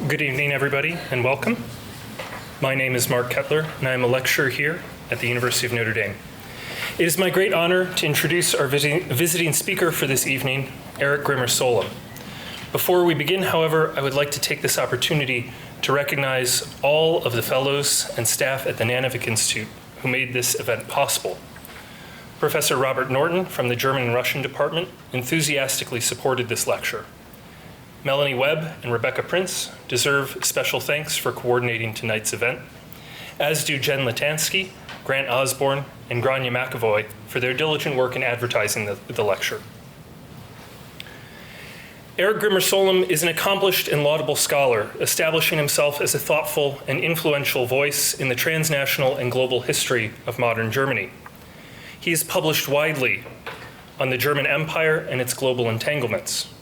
Good evening, everybody, and welcome. My name is Mark Kettler, and I am a lecturer here at the University of Notre Dame. It is my great honor to introduce our visiting speaker for this evening, Erik Grimmer-Solem. Before we begin, however, I would like to take this opportunity to recognize all of the fellows and staff at the Nanovic Institute who made this event possible. Professor Robert Norton from the German and Russian department enthusiastically supported this lecture. Melanie Webb and Rebecca Prince deserve special thanks for coordinating tonight's event, as do Jen Latansky, Grant Osborne, and Grania McAvoy for their diligent work in advertising the lecture. Erik Grimmer-Solem is an accomplished and laudable scholar, establishing himself as a thoughtful and influential voice in the transnational and global history of modern Germany. He has published widely on the German Empire and its global entanglements.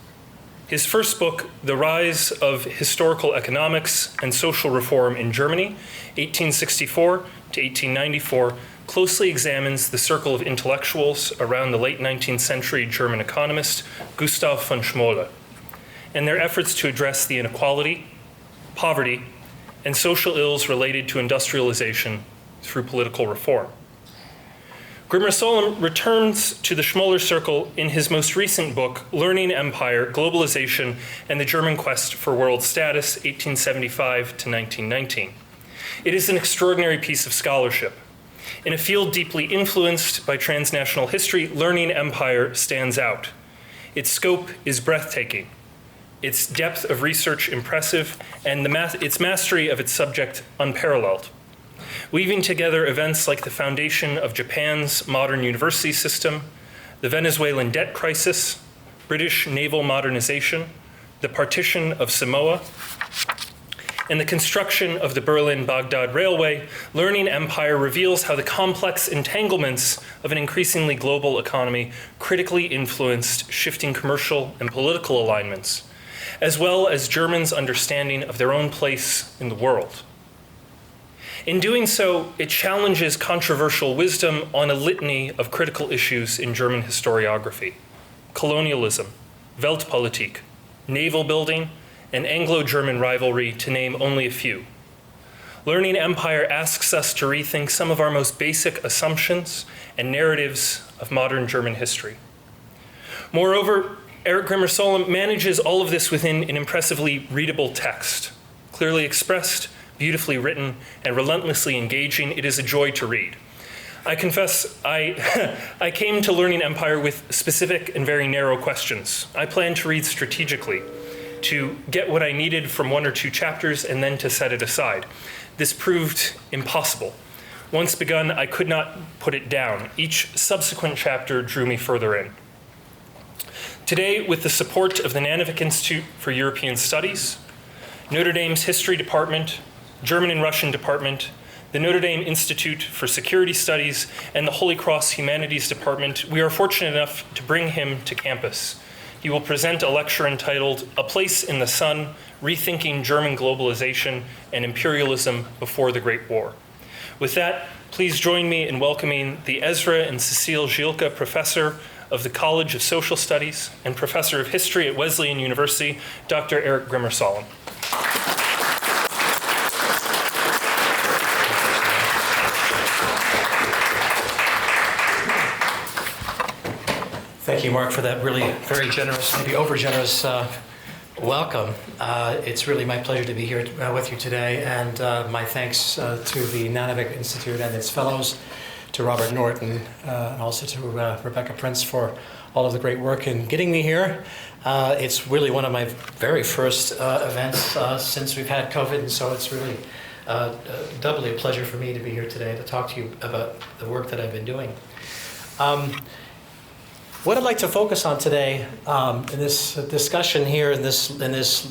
His first book, The Rise of Historical Economics and Social Reform in Germany, 1864 to 1894, closely examines the circle of intellectuals around the late 19th century German economist Gustav von Schmolle and their efforts to address the inequality, poverty, and social ills related to industrialization through political reform. Grimmer-Solem returns to the Schmoller circle in his most recent book, Learning Empire, Globalization, and the German Quest for World Status, 1875 to 1919. It is an extraordinary piece of scholarship. In a field deeply influenced by transnational history, Learning Empire stands out. Its scope is breathtaking, its depth of research impressive, and its mastery of its subject unparalleled. Weaving together events like the foundation of Japan's modern university system, the Venezuelan debt crisis, British naval modernization, the partition of Samoa, and the construction of the Berlin-Baghdad Railway, Learning Empire reveals how the complex entanglements of an increasingly global economy critically influenced shifting commercial and political alignments, as well as Germans' understanding of their own place in the world. In doing so, it challenges controversial wisdom on a litany of critical issues in German historiography: colonialism, Weltpolitik, naval building, and Anglo-German rivalry, to name only a few. Learning Empire asks us to rethink some of our most basic assumptions and narratives of modern German history. Moreover, Erik Grimmer-Solem manages all of this within an impressively readable text, clearly expressed, beautifully written, and relentlessly engaging. It is a joy to read. I confess, I came to Learning Empire with specific and very narrow questions. I planned to read strategically, to get what I needed from one or two chapters and then to set it aside. This proved impossible. Once begun, I could not put it down. Each subsequent chapter drew me further in. Today, with the support of the Nanovic Institute for European Studies, Notre Dame's History Department, German and Russian Department, the Notre Dame Institute for Security Studies, and the Holy Cross Humanities Department, we are fortunate enough to bring him to campus. He will present a lecture entitled A Place in the Sun, Rethinking German Globalization and Imperialism Before the Great War. With that, please join me in welcoming the Ezra and Cecile Gilka Professor of the College of Social Studies and Professor of History at Wesleyan University, Dr. Erik Grimmer-Solem. Thank you, Mark, for that really very generous, maybe over-generous welcome. It's really my pleasure to be here with you today, and my thanks to the Nanovic Institute and its fellows, to Robert Norton, and also to Rebecca Prince for all of the great work in getting me here. It's really one of my very first events since we've had COVID, and so it's really doubly a pleasure for me to be here today to talk to you about the work that I've been doing. What I'd like to focus on today in this discussion here, in this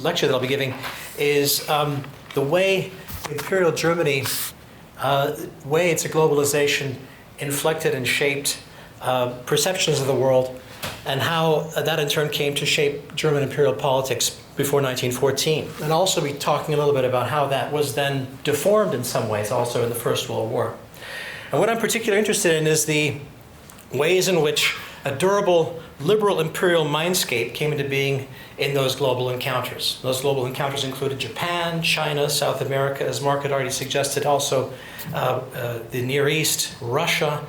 lecture that I'll be giving, is the way Imperial Germany, way its globalization inflected and shaped perceptions of the world, and how that in turn came to shape German imperial politics before 1914. And also be talking a little bit about how that was then deformed in some ways also in the First World War. And what I'm particularly interested in is the ways in which a durable, liberal imperial mindscape came into being in those global encounters. Those global encounters included Japan, China, South America, as Mark had already suggested, also the Near East, Russia.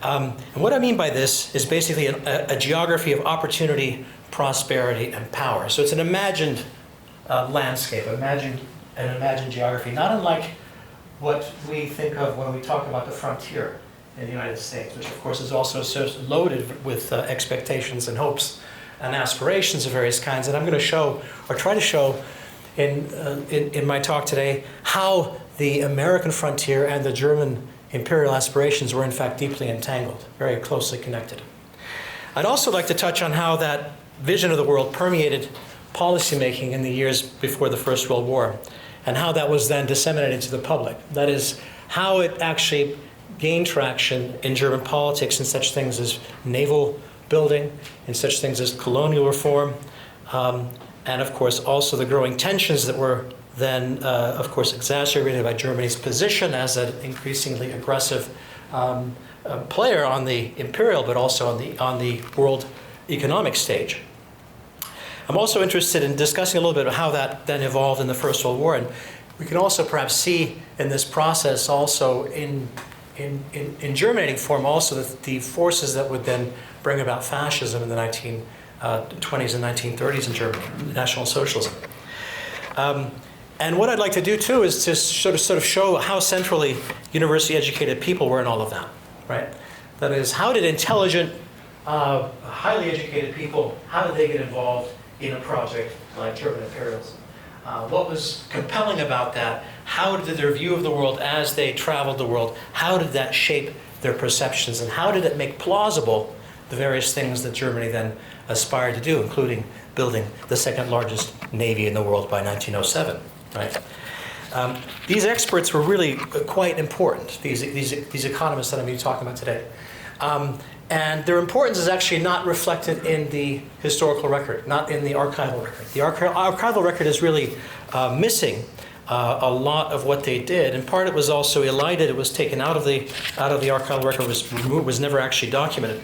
And what I mean by this is basically a geography of opportunity, prosperity, and power. So it's an imagined landscape, an imagined geography, not unlike what we think of when we talk about the frontier in the United States, which of course is also loaded with expectations and hopes and aspirations of various kinds. And I'm going to show, or try to show in my talk today, how the American frontier and the German imperial aspirations were in fact deeply entangled, very closely connected. I'd also like to touch on how that vision of the world permeated policymaking in the years before the First World War, and how that was then disseminated to the public. That is, how it actually gained traction in German politics in such things as naval building, in such things as colonial reform, and of course also the growing tensions that were then, of course, exacerbated by Germany's position as an increasingly aggressive player on the imperial, but also on the world economic stage. I'm also interested in discussing a little bit about how that then evolved in the First World War, and we can also perhaps see in this process also in germinating form also the forces that would then bring about fascism in the 1920s and 1930s in Germany, National Socialism. And what I'd like to do too is to sort of show how centrally university-educated people were in all of that, right? That is, how did intelligent, highly educated people, how did they get involved in a project like German imperialism? What was compelling about that? How did their view of the world as they traveled the world, how did that shape their perceptions, and how did it make plausible the various things that Germany then aspired to do, including building the second largest navy in the world by 1907, right? These experts were really quite important, these economists that I'm going to be talking about today. And their importance is actually not reflected in the historical record, not in the archival record. The archival record is really missing a lot of what they did. In part, it was also elided. It was taken out of the archival record. Was never actually documented,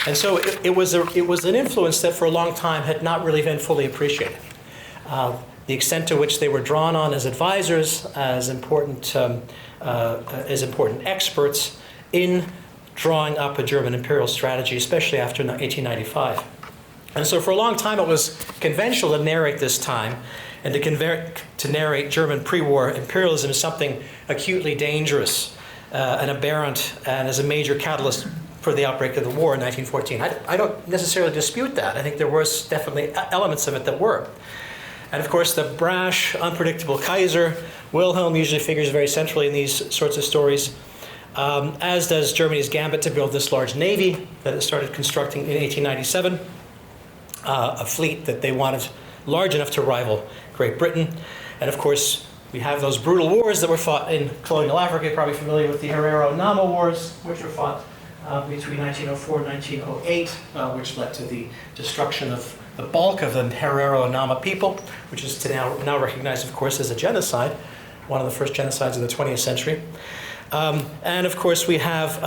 and so it was an influence that for a long time had not really been fully appreciated. The extent to which they were drawn on as advisors, as important experts in drawing up a German imperial strategy, especially after 1895. And so for a long time it was conventional to narrate this time and to narrate German pre-war imperialism as something acutely dangerous and aberrant, and as a major catalyst for the outbreak of the war in 1914. I don't necessarily dispute that. I think there was definitely elements of it that were. And of course the brash, unpredictable Kaiser, Wilhelm, usually figures very centrally in these sorts of stories. As does Germany's gambit to build this large navy that it started constructing in 1897, a fleet that they wanted large enough to rival Great Britain. And of course, we have those brutal wars that were fought in colonial Africa. You're probably familiar with the Herero-Nama Wars, which were fought between 1904 and 1908, which led to the destruction of the bulk of the Herero-Nama people, which is now recognized, of course, as a genocide, one of the first genocides of the 20th century. And of course, we have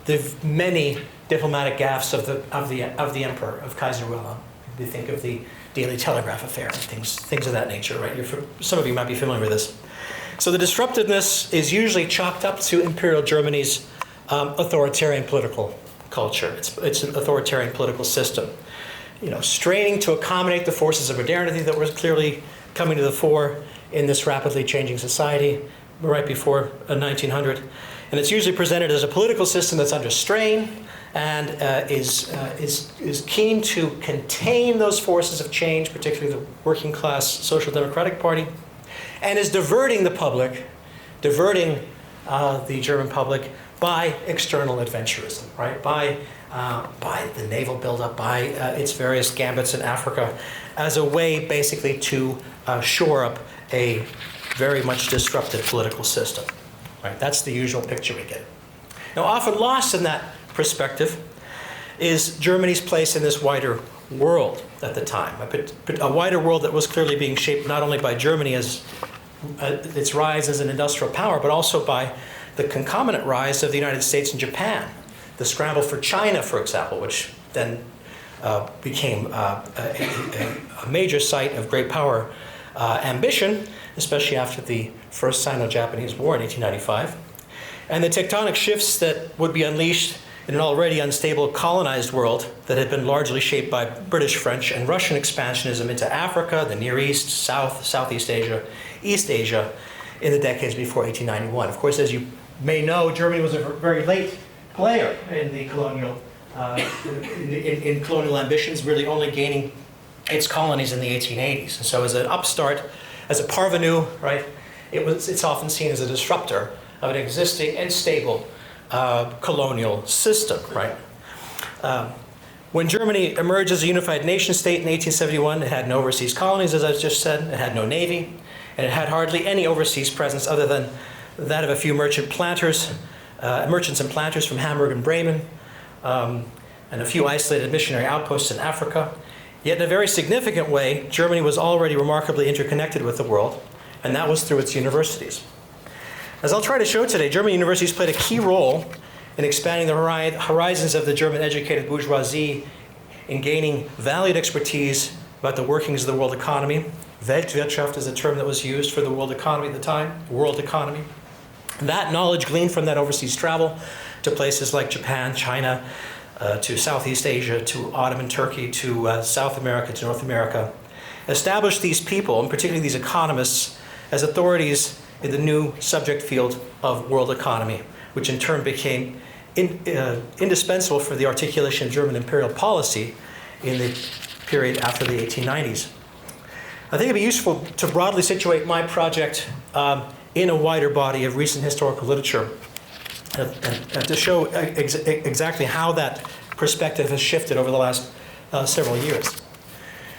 the many diplomatic gaffes of the emperor, of Kaiser Wilhelm. We think of the Daily Telegraph affair and things of that nature, right? Some of you might be familiar with this. So the disruptiveness is usually chalked up to Imperial Germany's authoritarian political culture. It's an authoritarian political system, straining to accommodate the forces of modernity that were clearly coming to the fore in this rapidly changing society right before 1900. And it's usually presented as a political system that's under strain and is keen to contain those forces of change, particularly the working class Social Democratic Party, and is diverting the German public by external adventurism, right? By the naval buildup, by its various gambits in Africa, as a way basically to shore up a very much disrupted political system. Right? That's the usual picture we get. Now, often lost in that perspective is Germany's place in this wider world at the time, a wider world that was clearly being shaped not only by Germany as its rise as an industrial power, but also by the concomitant rise of the United States and Japan, the scramble for China, for example, which then became a major site of great power ambition, especially after the First Sino-Japanese War in 1895. And the tectonic shifts that would be unleashed in an already unstable colonized world that had been largely shaped by British, French, and Russian expansionism into Africa, the Near East, Southeast Asia, East Asia, in the decades before 1891. Of course, as you may know, Germany was a very late player in the colonial in colonial ambitions, really only gaining its colonies in the 1880s. And so as an upstart, as a parvenu, right, it's often seen as a disruptor of an existing and stable colonial system, right? When Germany emerged as a unified nation state in 1871, it had no overseas colonies, as I just said. It had no navy, and it had hardly any overseas presence other than that of a few merchants and planters from Hamburg and Bremen, and a few isolated missionary outposts in Africa. Yet in a very significant way, Germany was already remarkably interconnected with the world, and that was through its universities. As I'll try to show today, German universities played a key role in expanding the horizons of the German educated bourgeoisie, in gaining valued expertise about the workings of the world economy. Weltwirtschaft is a term that was used for the world economy at the time, world economy. That knowledge gleaned from that overseas travel to places like Japan, China, to Southeast Asia, to Ottoman Turkey, to South America, to North America, established these people, and particularly these economists, as authorities in the new subject field of world economy, which in turn became indispensable for the articulation of German imperial policy in the period after the 1890s. I think it'd be useful to broadly situate my project in a wider body of recent historical literature to show exactly how that perspective has shifted over the last several years.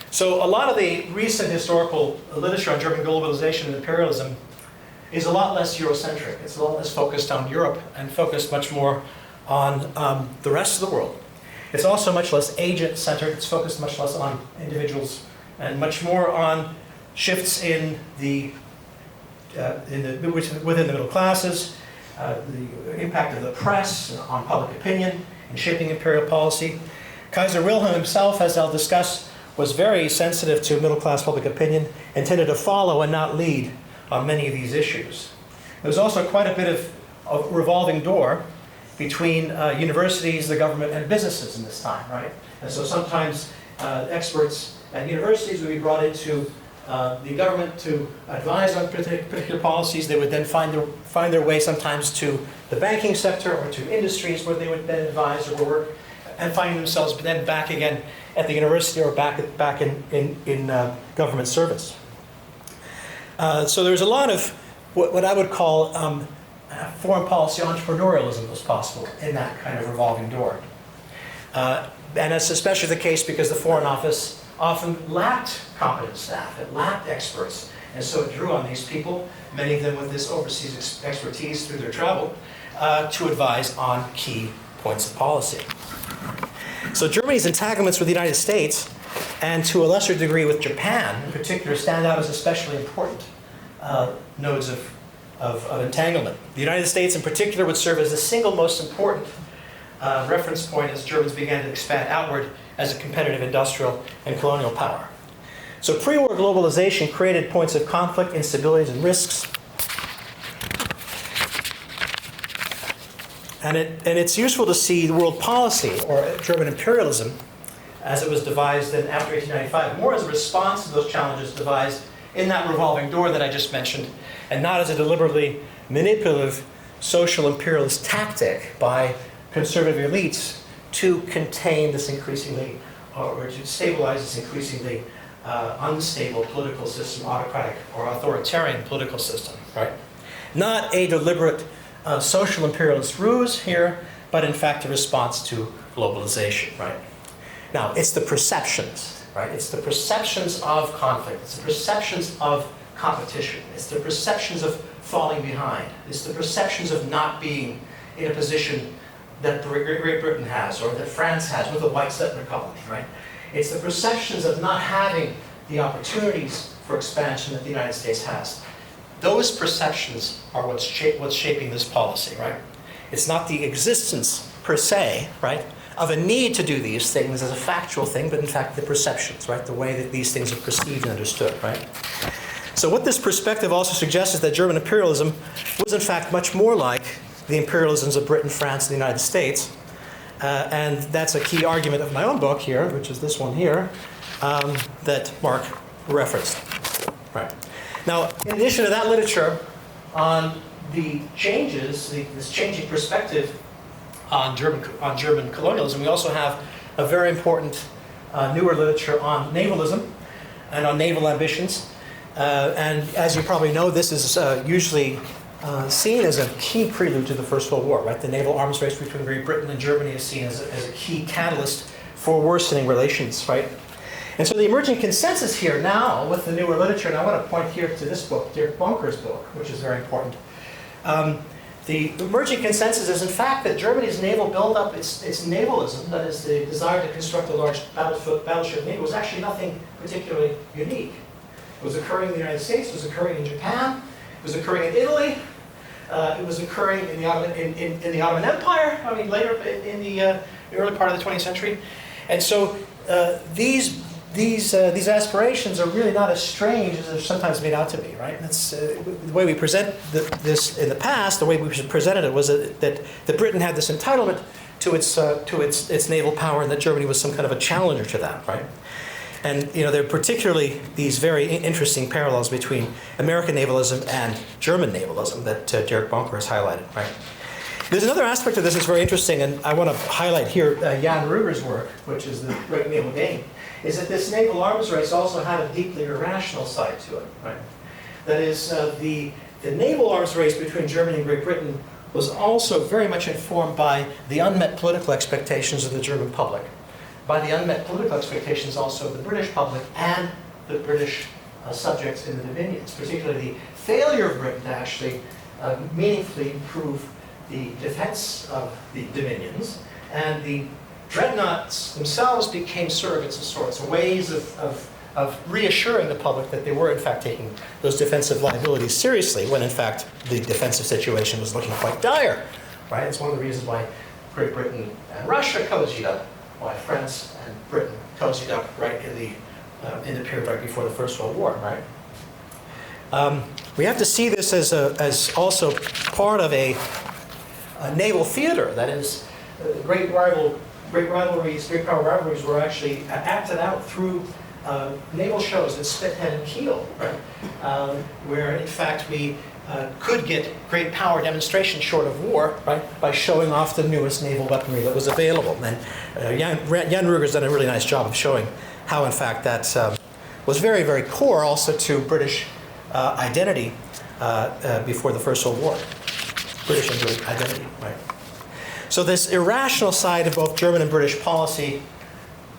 So a lot of the recent historical literature on German globalization and imperialism is a lot less Eurocentric. It's a lot less focused on Europe and focused much more on the rest of the world. It's also much less agent-centered. It's focused much less on individuals and much more on shifts in within the middle classes, the impact of the press on public opinion and shaping imperial policy. Kaiser Wilhelm himself, as I'll discuss, was very sensitive to middle-class public opinion and tended to follow and not lead on many of these issues. There was also quite a bit of a revolving door between universities, the government, and businesses in this time, right? And so sometimes experts at universities would be brought into the government to advise on particular policies. They would then find their way sometimes to the banking sector or to industries where they would then advise or work, and find themselves then back again at the university or back in government service. So there's a lot of what I would call foreign policy entrepreneurialism was possible in that kind of revolving door. And that's especially the case because the Foreign Office often lacked competent staff, it lacked experts, and so it drew on these people, many of them with this overseas expertise through their travel, to advise on key points of policy. So Germany's entanglements with the United States, and to a lesser degree with Japan in particular, stand out as especially important nodes of entanglement. The United States in particular would serve as the single most important reference point as Germans began to expand outward as a competitive industrial and colonial power. So pre-war globalization created points of conflict, instabilities, and risks. And it's useful to see the world policy, or German imperialism, as it was devised in after 1895, more as a response to those challenges devised in that revolving door that I just mentioned, and not as a deliberately manipulative social imperialist tactic by conservative elites to contain this increasingly, or to stabilize this increasingly unstable political system, autocratic or authoritarian political system, right? Not a deliberate social imperialist ruse here, but in fact a response to globalization, right? Now, it's the perceptions, right? It's the perceptions of conflict. It's the perceptions of competition. It's the perceptions of falling behind. It's the perceptions of not being in a position that Great Britain has, or that France has with the white settler colony, right? It's the perceptions of not having the opportunities for expansion that the United States has. Those perceptions are what's shaping this policy, right? It's not the existence per se, right, of a need to do these things as a factual thing, but in fact the perceptions, right? The way that these things are perceived and understood, right? So what this perspective also suggests is that German imperialism was in fact much more like the imperialisms of Britain, France, and the United States. And that's a key argument of my own book here, which is this one here, that Mark referenced. Right. Now, in addition to that literature on the changes, this changing perspective on German colonialism, we also have a very important newer literature on navalism and on naval ambitions. And as you probably know, this is usually seen as a key prelude to the First World War, right? The naval arms race between Great Britain and Germany is seen as a key catalyst for worsening relations, right? And so the emerging consensus here now with the newer literature, and I want to point here to this book, Dirk Bonker's book, which is very important. The emerging consensus is in fact that Germany's naval buildup, its navalism, that is the desire to construct a large battleship navy, was actually nothing particularly unique. It was occurring in the United States, it was occurring in Japan, it was occurring in Italy, it was occurring in the Ottoman Empire, I mean later in the early part of the 20th century. And so these aspirations are really not as strange as they're sometimes made out to be, right? That's the way we present this in the past. The way we presented it was that Britain had this entitlement to its naval power, and that Germany was some kind of a challenger to that, right? And there are particularly these very interesting parallels between American navalism and German navalism that Dirk Bonker has highlighted, right? There's another aspect of this that's very interesting, and I want to highlight here Jan Ruger's work, which is the Great Naval Game, is that this naval arms race also had a deeply irrational side to it, right? That is, the naval arms race between Germany and Great Britain was also very much informed by the unmet political expectations of the German public, by the unmet political expectations also of the British public and the British subjects in the dominions, particularly the failure of Britain to actually meaningfully improve the defense of the dominions, and the dreadnoughts themselves became surrogates of sorts, ways of reassuring the public that they were in fact taking those defensive liabilities seriously, when in fact the defensive situation was looking quite dire, right? It's one of the reasons why Great Britain and Russia cozied up, why France and Britain cozied up right in the period right before the First World War, right? We have to see this as also part of a naval theater. That is, great power rivalries were actually acted out through naval shows at Spithead and Kiel, right? Where in fact we could get great power demonstration short of war, right, by showing off the newest naval weaponry that was available. And Jan Ruger's done a really nice job of showing how in fact that was very, very core also to British identity before the First World War. British and British identity, right? So this irrational side of both German and British policy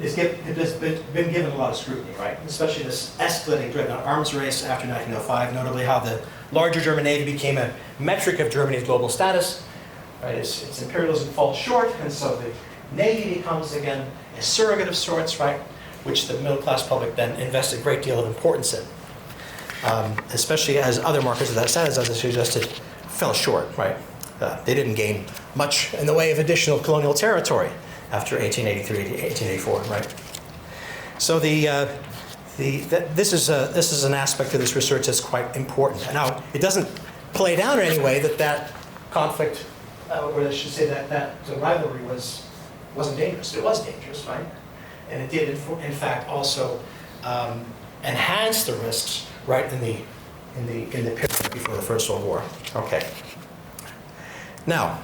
has been given a lot of scrutiny, right? Especially this escalating dreadnought arms race after 1905, notably how the larger German Navy became a metric of Germany's global status, right? Its imperialism falls short, and so the Navy becomes again a surrogate of sorts, right? Which the middle-class public then invested a great deal of importance in, especially as other markers of that status, as I suggested, fell short, right? They didn't gain much in the way of additional colonial territory after 1883 to 1884, right? So this is an aspect of this research that's quite important. Now, it doesn't play down in any way that conflict, or I should say that rivalry wasn't dangerous. It was dangerous, right? And it did, in fact, also enhance the risks, right, in the period before the First World War. Okay. Now,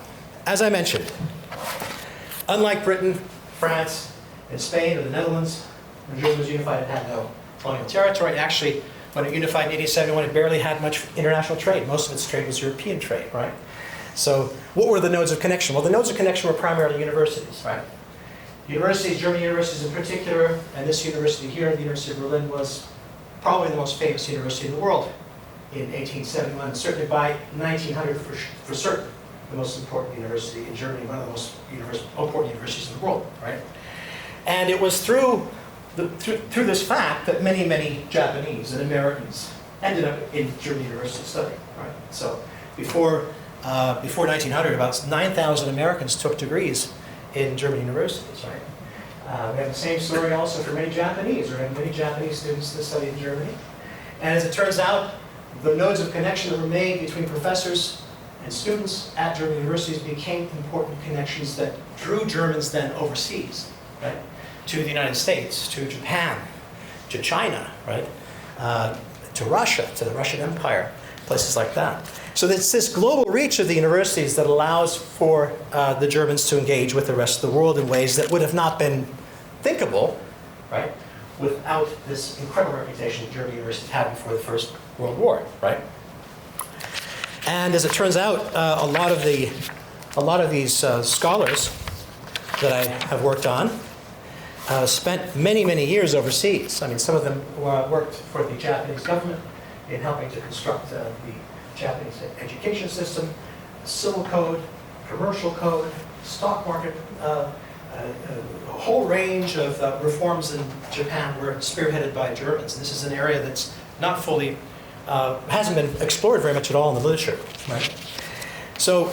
as I mentioned, unlike Britain, France, and Spain, or the Netherlands, when Germany was unified, it had no colonial territory. Actually, when it unified in 1871, it barely had much international trade. Most of its trade was European trade, right? So what were the nodes of connection? Well, the nodes of connection were primarily universities, right? Universities, German universities in particular, and this university here, the University of Berlin, was probably the most famous university in the world in 1871, and certainly by 1900 for certain. The most important university in Germany, one of the most important universities in the world, right? And it was through this fact that many Japanese and Americans ended up in German university studying, right? So before 1900, about 9,000 Americans took degrees in German universities, right? We have the same story also for many Japanese. We have many Japanese students that study in Germany. And as it turns out, the nodes of connection that were made between professors and students at German universities became important connections that drew Germans then overseas, right? To the United States, to Japan, to China, right? To Russia, to the Russian Empire, places like that. So it's this global reach of the universities that allows for the Germans to engage with the rest of the world in ways that would have not been thinkable, right, without this incredible reputation German universities had before the First World War, right? And as it turns out, a lot of these scholars that I have worked on spent many, many years overseas. I mean, some of them worked for the Japanese government in helping to construct the Japanese education system, civil code, commercial code, stock market, a whole range of reforms in Japan were spearheaded by Germans. And this is an area that's not fully, hasn't been explored very much at all in the literature, right? So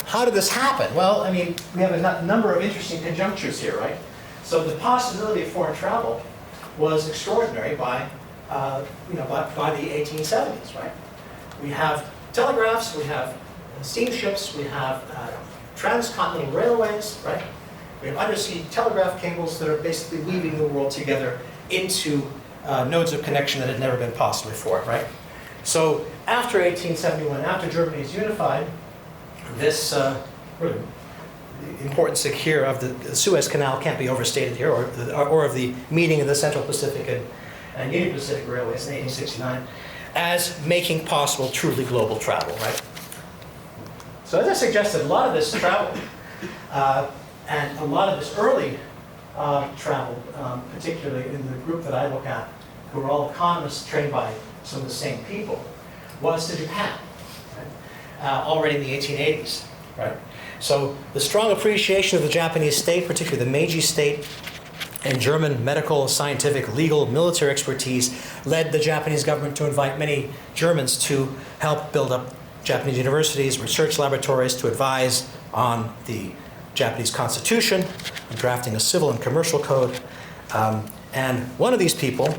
how did this happen? Well, I mean, we have a number of interesting conjunctures here, right? So the possibility of foreign travel was extraordinary by the 1870s, right? We have telegraphs, we have steamships, we have transcontinental railways, right? We have undersea telegraph cables that are basically weaving the world together into nodes of connection that had never been possible before, right? So after 1871, after Germany is unified, this the importance here of the Suez Canal can't be overstated here, or of the meeting of the Central Pacific and Union Pacific Railways in 1869, as making possible truly global travel, right? So as I suggested, a lot of this travel, and a lot of this early travel, particularly in the group that I look at, who are all economists trained by some of the same people, was to Japan, right? Already in the 1880s, right? So the strong appreciation of the Japanese state, particularly the Meiji state, and German medical, scientific, legal, military expertise led the Japanese government to invite many Germans to help build up Japanese universities, research laboratories, to advise on the Japanese constitution, drafting a civil and commercial code. And one of these people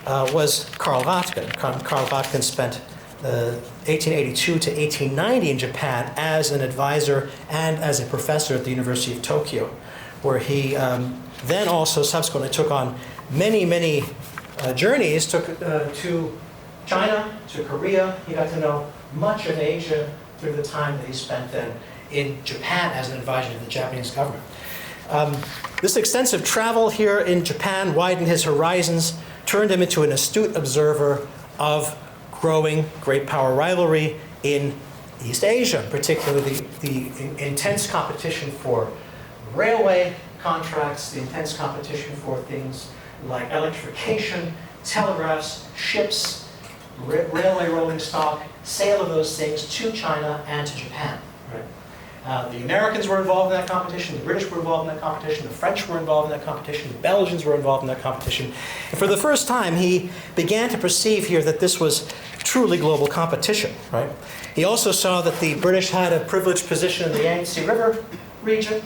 was Karl Röttgen. Karl Röttgen spent 1882 to 1890 in Japan as an advisor and as a professor at the University of Tokyo, where he then also subsequently took on many, many journeys to China, to Korea. He got to know much of Asia through the time that he spent then in Japan as an advisor to the Japanese government. This extensive travel here in Japan widened his horizons, turned him into an astute observer of growing great power rivalry in East Asia, particularly the intense competition for railway contracts, the intense competition for things like electrification, telegraphs, ships, railway rolling stock, sale of those things to China and to Japan. Right? The Americans were involved in that competition, the British were involved in that competition, the French were involved in that competition, the Belgians were involved in that competition. And for the first time, he began to perceive here that this was truly global competition. Right? He also saw that the British had a privileged position in the Yangtze River region,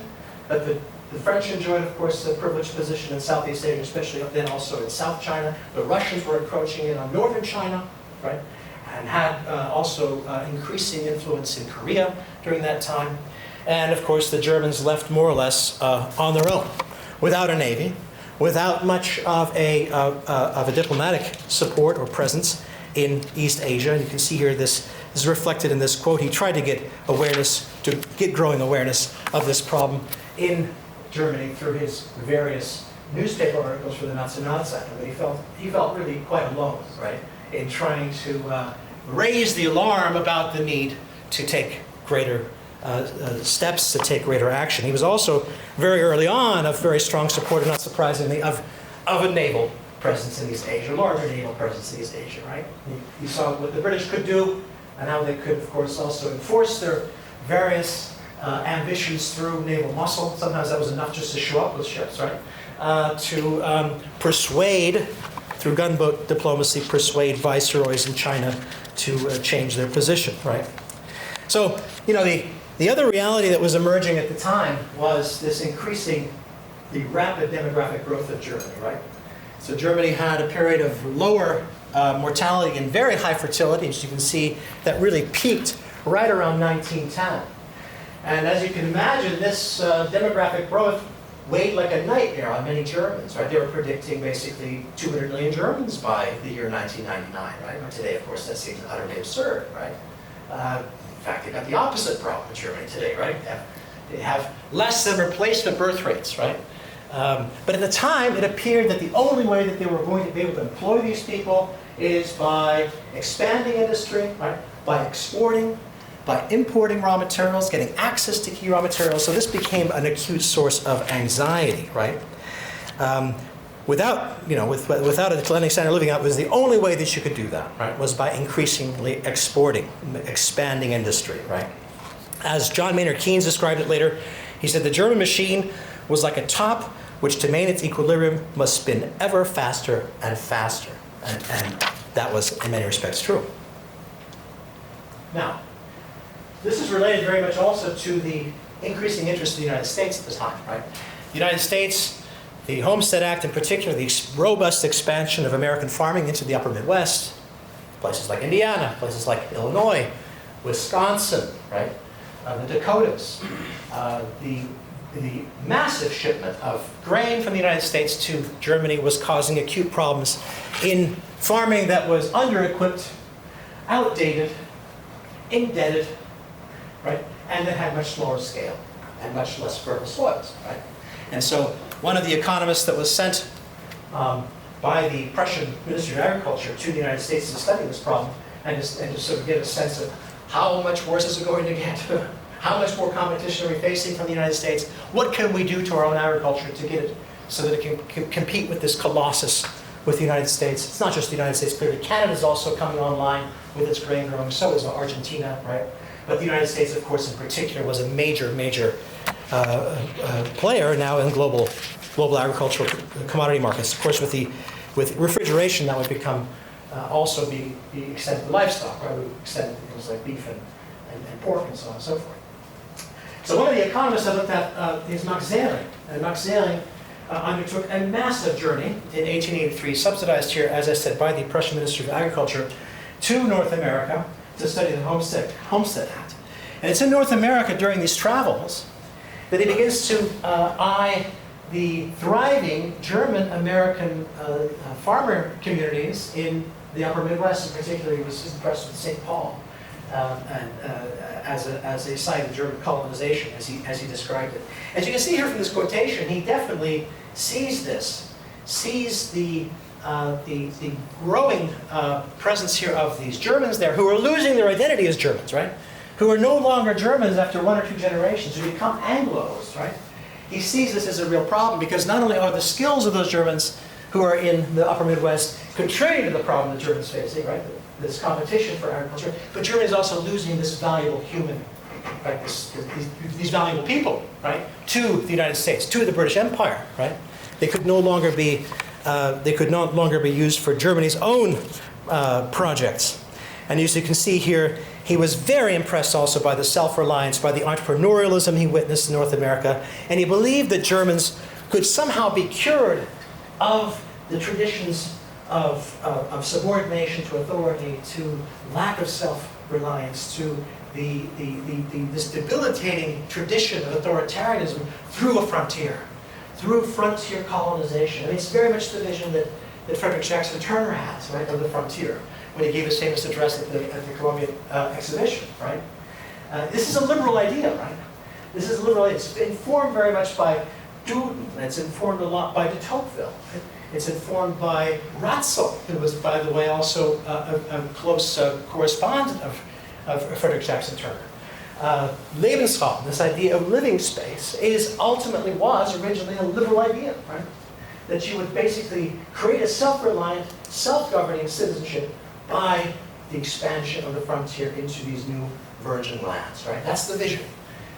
that the French enjoyed, of course, a privileged position in Southeast Asia, especially then also in South China. The Russians were encroaching in on northern China, right? And had also increasing influence in Korea during that time. And of course, the Germans left more or less on their own, without a navy, without much of a diplomatic support or presence in East Asia. And you can see here this is reflected in this quote. He tried to get growing awareness of this problem in Germany through his various newspaper articles for the Nationalzeitung, but he felt really quite alone, right, in trying to raise the alarm about the need to take greater steps, to take greater action. He was also very early on a very strong supporter, not surprisingly, of a naval presence in East Asia, a larger naval presence in East Asia, right? He saw what the British could do and how they could, of course, also enforce their various ambitions through naval muscle. Sometimes that was enough just to show up with ships, right? To persuade, through gunboat diplomacy, persuade viceroys in China to change their position, right? So, the other reality that was emerging at the time was this the rapid demographic growth of Germany, right? So Germany had a period of lower mortality and very high fertility, as you can see, that really peaked right around 1910. And as you can imagine, this demographic growth weighed like a nightmare on many Germans, right? They were predicting basically 200 million Germans by the year 1999, right? But today, of course, that seems utterly absurd, right? In fact, they've got the opposite problem in Germany today, right? They have less than replacement birth rates, right? But at the time, it appeared that the only way that they were going to be able to employ these people is by expanding industry, right? By exporting, by importing raw materials, getting access to key raw materials. So this became an acute source of anxiety, right? Without a Atlantic standard of living, it was the only way that you could do that, right? Was by increasingly exporting, expanding industry, right? As John Maynard Keynes described it later, he said the German machine was like a top which to maintain its equilibrium must spin ever faster and faster. And that was in many respects true. Now, this is related very much also to the increasing interest of the United States at this time, right? The United States, the Homestead Act in particular, the robust expansion of American farming into the upper Midwest, places like Indiana, places like Illinois, Wisconsin, right? The Dakotas, the massive shipment of grain from the United States to Germany was causing acute problems in farming that was under-equipped, outdated, indebted, right? And that had much smaller scale and much less fertile soils, right? And so one of the economists that was sent by the Prussian Ministry of Agriculture to the United States to study this problem and to sort of get a sense of how much worse is it going to get? How much more competition are we facing from the United States? What can we do to our own agriculture to get it so that it can compete with this colossus with the United States? It's not just the United States, clearly. Canada's also coming online with its grain growing. So is Argentina, right? But the United States, of course, in particular, was a major player now in global agricultural commodity markets. Of course, with refrigeration, that would become also be extended to livestock, right? We extended to things like beef and pork and so on and so forth. So one of the economists I looked at is Max Zering. And Max Zering undertook a massive journey in 1883, subsidized here, as I said, by the Prussian Ministry of Agriculture, to North America to study the Homestead Act. And it's in North America during these travels that he begins to eye the thriving German-American farmer communities in the upper Midwest. In particular, he was impressed with St. Paul as a site of German colonization, as he described it. As you can see here from this quotation, he definitely sees the growing presence here of these Germans there who are losing their identity as Germans, right? Who are no longer Germans after one or two generations, who become Anglos, right? He sees this as a real problem because not only are the skills of those Germans who are in the upper Midwest contributing to the problem the Germans facing, right? This competition for agriculture, but Germany is also losing this valuable human, right? These valuable people, right? To the United States, to the British Empire, right? They could no longer be used for Germany's own projects. And as you can see here, he was very impressed also by the self-reliance, by the entrepreneurialism he witnessed in North America, and he believed that Germans could somehow be cured of the traditions of subordination to authority, to lack of self-reliance, to this debilitating tradition of authoritarianism through a frontier, through frontier colonization. I mean, it's very much the vision that Frederick Jackson Turner has, right, of the frontier, when he gave his famous address at the Columbia exhibition, right? This is a liberal idea, right? This is a liberal idea. It's informed very much by Duden, and it's informed a lot by de Tocqueville. Right? It's informed by Ratzel, who was, by the way, also a close correspondent of Frederick Jackson Turner. Lebensraum, this idea of living space, was originally a liberal idea, right? That you would basically create a self-reliant, self-governing citizenship by the expansion of the frontier into these new virgin lands, right? That's the vision.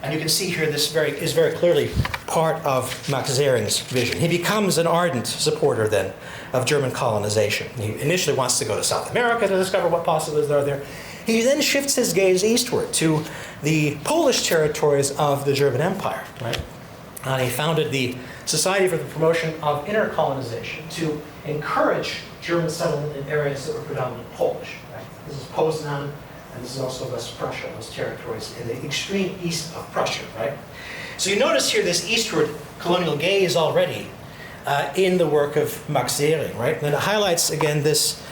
And you can see here this is very clearly part of Max Zering's vision. He becomes an ardent supporter then of German colonization. He initially wants to go to South America to discover what possibilities are there. He then shifts his gaze eastward to the Polish territories of the German Empire, right? And he founded the Society for the Promotion of Intercolonization to encourage German settlement in areas that were predominantly Polish. Right? This is Poznan, and this is also West Prussia, those territories in the extreme east of Prussia, right? So you notice here this eastward colonial gaze already in the work of Max Zehring, right? And it highlights again this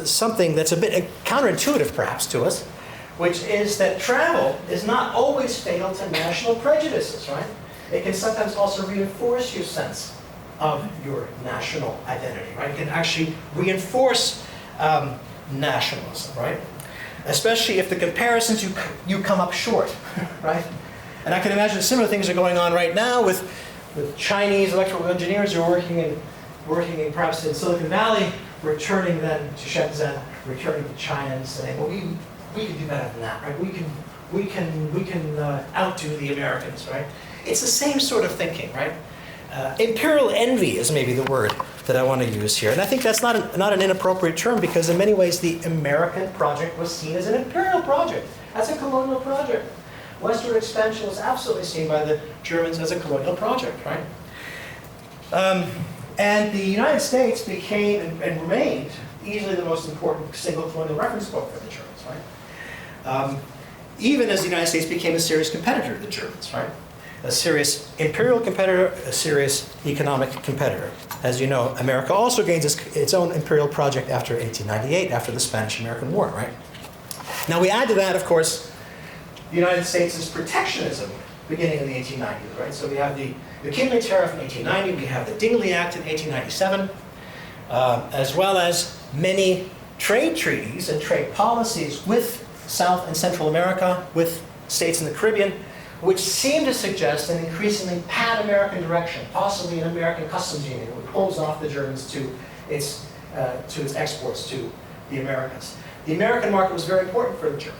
something that's a bit counterintuitive perhaps to us, which is that travel is not always fatal to national prejudices, right? It can sometimes also reinforce your sense of your national identity, right? It can actually reinforce nationalism, right? Especially if the comparisons you come up short, right? And I can imagine similar things are going on right now with Chinese electrical engineers who are working in perhaps in Silicon Valley, returning then to Shenzhen, returning to China and saying, well, we can do better than that, right? We can outdo the Americans, right? It's the same sort of thinking, right? Imperial envy is maybe the word that I want to use here. And I think that's not an inappropriate term, because in many ways the American project was seen as an imperial project, as a colonial project. Westward expansion was absolutely seen by the Germans as a colonial project, right? And the United States became and remained easily the most important single colonial reference book for the Germans, right? Even as the United States became a serious competitor to the Germans, right? A serious imperial competitor, a serious economic competitor. As you know, America also gains its own imperial project after 1898, after the Spanish-American War, right? Now we add to that, of course, the United States' protectionism beginning in the 1890s, right? So we have the McKinley Tariff in 1890, we have the Dingley Act in 1897, as well as many trade treaties and trade policies with South and Central America, with states in the Caribbean, which seem to suggest an increasingly pan-American direction, possibly an American customs union that would close off the Germans to its exports to the Americas. The American market was very important for the Germans.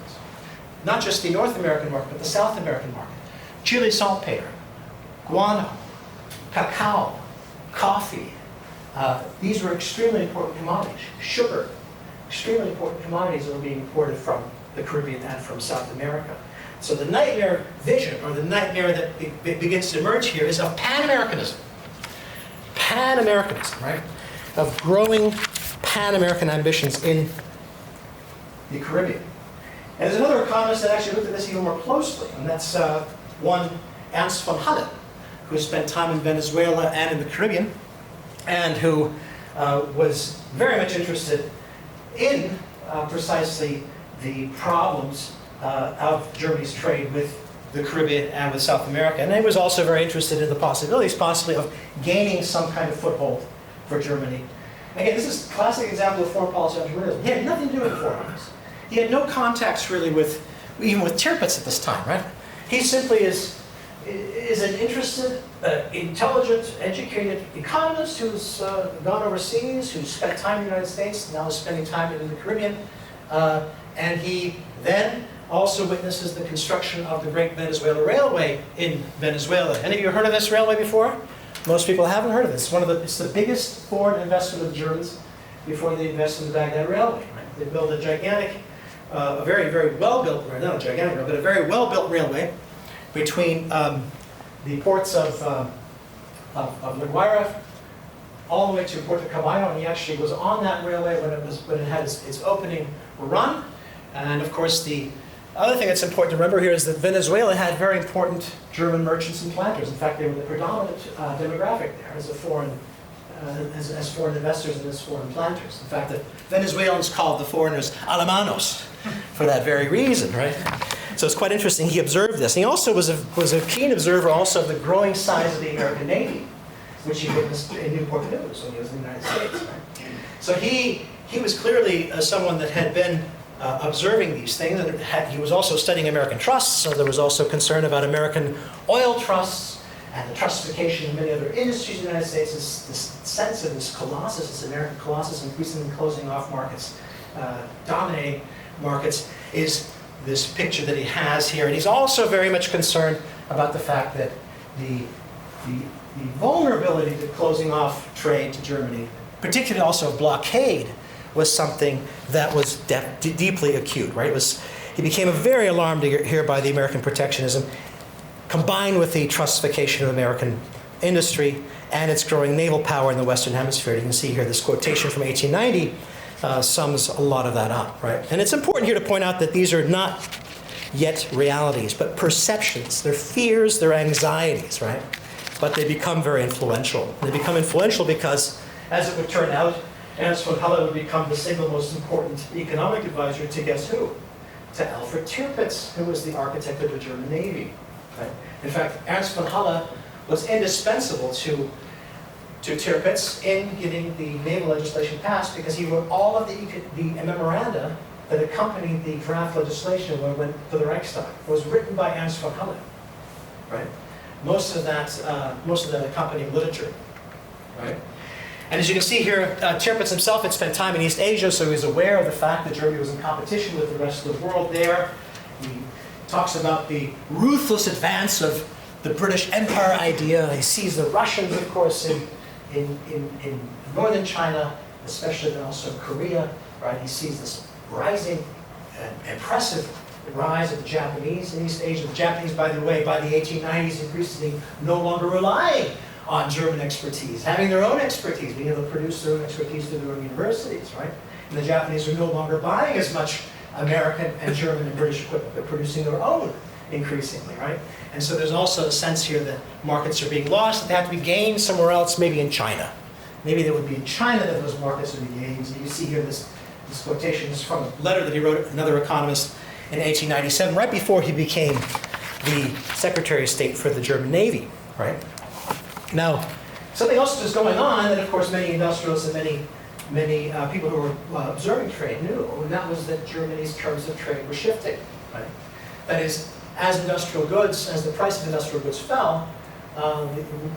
Not just the North American market, but the South American market. Chile saltpeter, guano, cacao, coffee. These were extremely important commodities. Sugar, extremely important commodities that were being imported from the Caribbean and from South America. So the nightmare vision, or the nightmare that begins to emerge here, is of Pan-Americanism. Pan-Americanism, right? Of growing Pan-American ambitions in the Caribbean. And there's another economist that actually looked at this even more closely, and that's one Ernst von Halle, who spent time in Venezuela and in the Caribbean, and who was very much interested in precisely the problems of Germany's trade with the Caribbean and with South America. And he was also very interested in the possibilities, possibly, of gaining some kind of foothold for Germany. Again, this is a classic example of foreign policy entrepreneurialism. He had nothing to do with foreign policy. He had no contacts really with, even with Tirpitz at this time, right? He simply is an interested, intelligent, educated economist who's gone overseas, who's spent time in the United States, now is spending time in the Caribbean. And he then also witnesses the construction of the Great Venezuela Railway in Venezuela. Any of you heard of this railway before? Most people haven't heard of it. It's the biggest foreign investment of the Germans before they invested in the Baghdad Railway. Right? They built a gigantic, a very, very well-built, not a gigantic railway, but a very well-built railway between the ports of La Guaira all the way to Puerto Cabello, and he actually was on that railway when it had its opening run. And of course, the other thing that's important to remember here is that Venezuela had very important German merchants and planters. In fact, they were the predominant demographic there as foreign investors and as foreign planters. In fact, the Venezuelans called the foreigners alemanos for that very reason, right? So it's quite interesting. He observed this. And he also was a keen observer also of the growing size of the American Navy, which he witnessed in Newport News when he was in the United States. Right? So he was clearly someone that had been observing these things, and he was also studying American trusts, so there was also concern about American oil trusts and the trustification of many other industries in the United States. This sense of this colossus, this American colossus, increasingly closing off markets, dominating markets, is this picture that he has here. And he's also very much concerned about the fact that the vulnerability to closing off trade to Germany, particularly also blockade, was something that was deeply acute, right? He became very alarmed here by the American protectionism, combined with the trustification of American industry and its growing naval power in the Western Hemisphere. You can see here this quotation from 1890 sums a lot of that up, right? And it's important here to point out that these are not yet realities, but perceptions. They're fears, they're anxieties, right? But they become very influential. They become influential because, as it would turn out, Ernst von Halle would become the single most important economic advisor to guess who? To Alfred Tirpitz, who was the architect of the German Navy. Right? In fact, Ernst von Halle was indispensable to Tirpitz in getting the naval legislation passed because he wrote all of the memoranda that accompanied the draft legislation when it went to the Reichstag. It was written by Ernst von Halle. Right? Most of that accompanying literature. Right? And as you can see here, Tirpitz himself had spent time in East Asia, so he was aware of the fact that Germany was in competition with the rest of the world there. He talks about the ruthless advance of the British Empire idea. He sees the Russians, of course, in northern China, especially then also Korea. Right? He sees this rising, impressive rise of the Japanese in East Asia. The Japanese, by the way, by the 1890s, increasingly no longer relying on German expertise, having their own expertise, being able to produce their own expertise through their own universities, right? And the Japanese are no longer buying as much American and German and British equipment. They're producing their own increasingly, right? And so there's also a sense here that markets are being lost, that they have to be gained somewhere else, maybe in China. Maybe they would be in China that those markets would be gained. So you see here this quotation is from a letter that he wrote, another economist, in 1897, right before he became the Secretary of State for the German Navy, right? Now, something else was going on that, of course, many industrialists and many people who were observing trade knew, and that was that Germany's terms of trade were shifting. Right? That is, as industrial goods, as the price of industrial goods fell,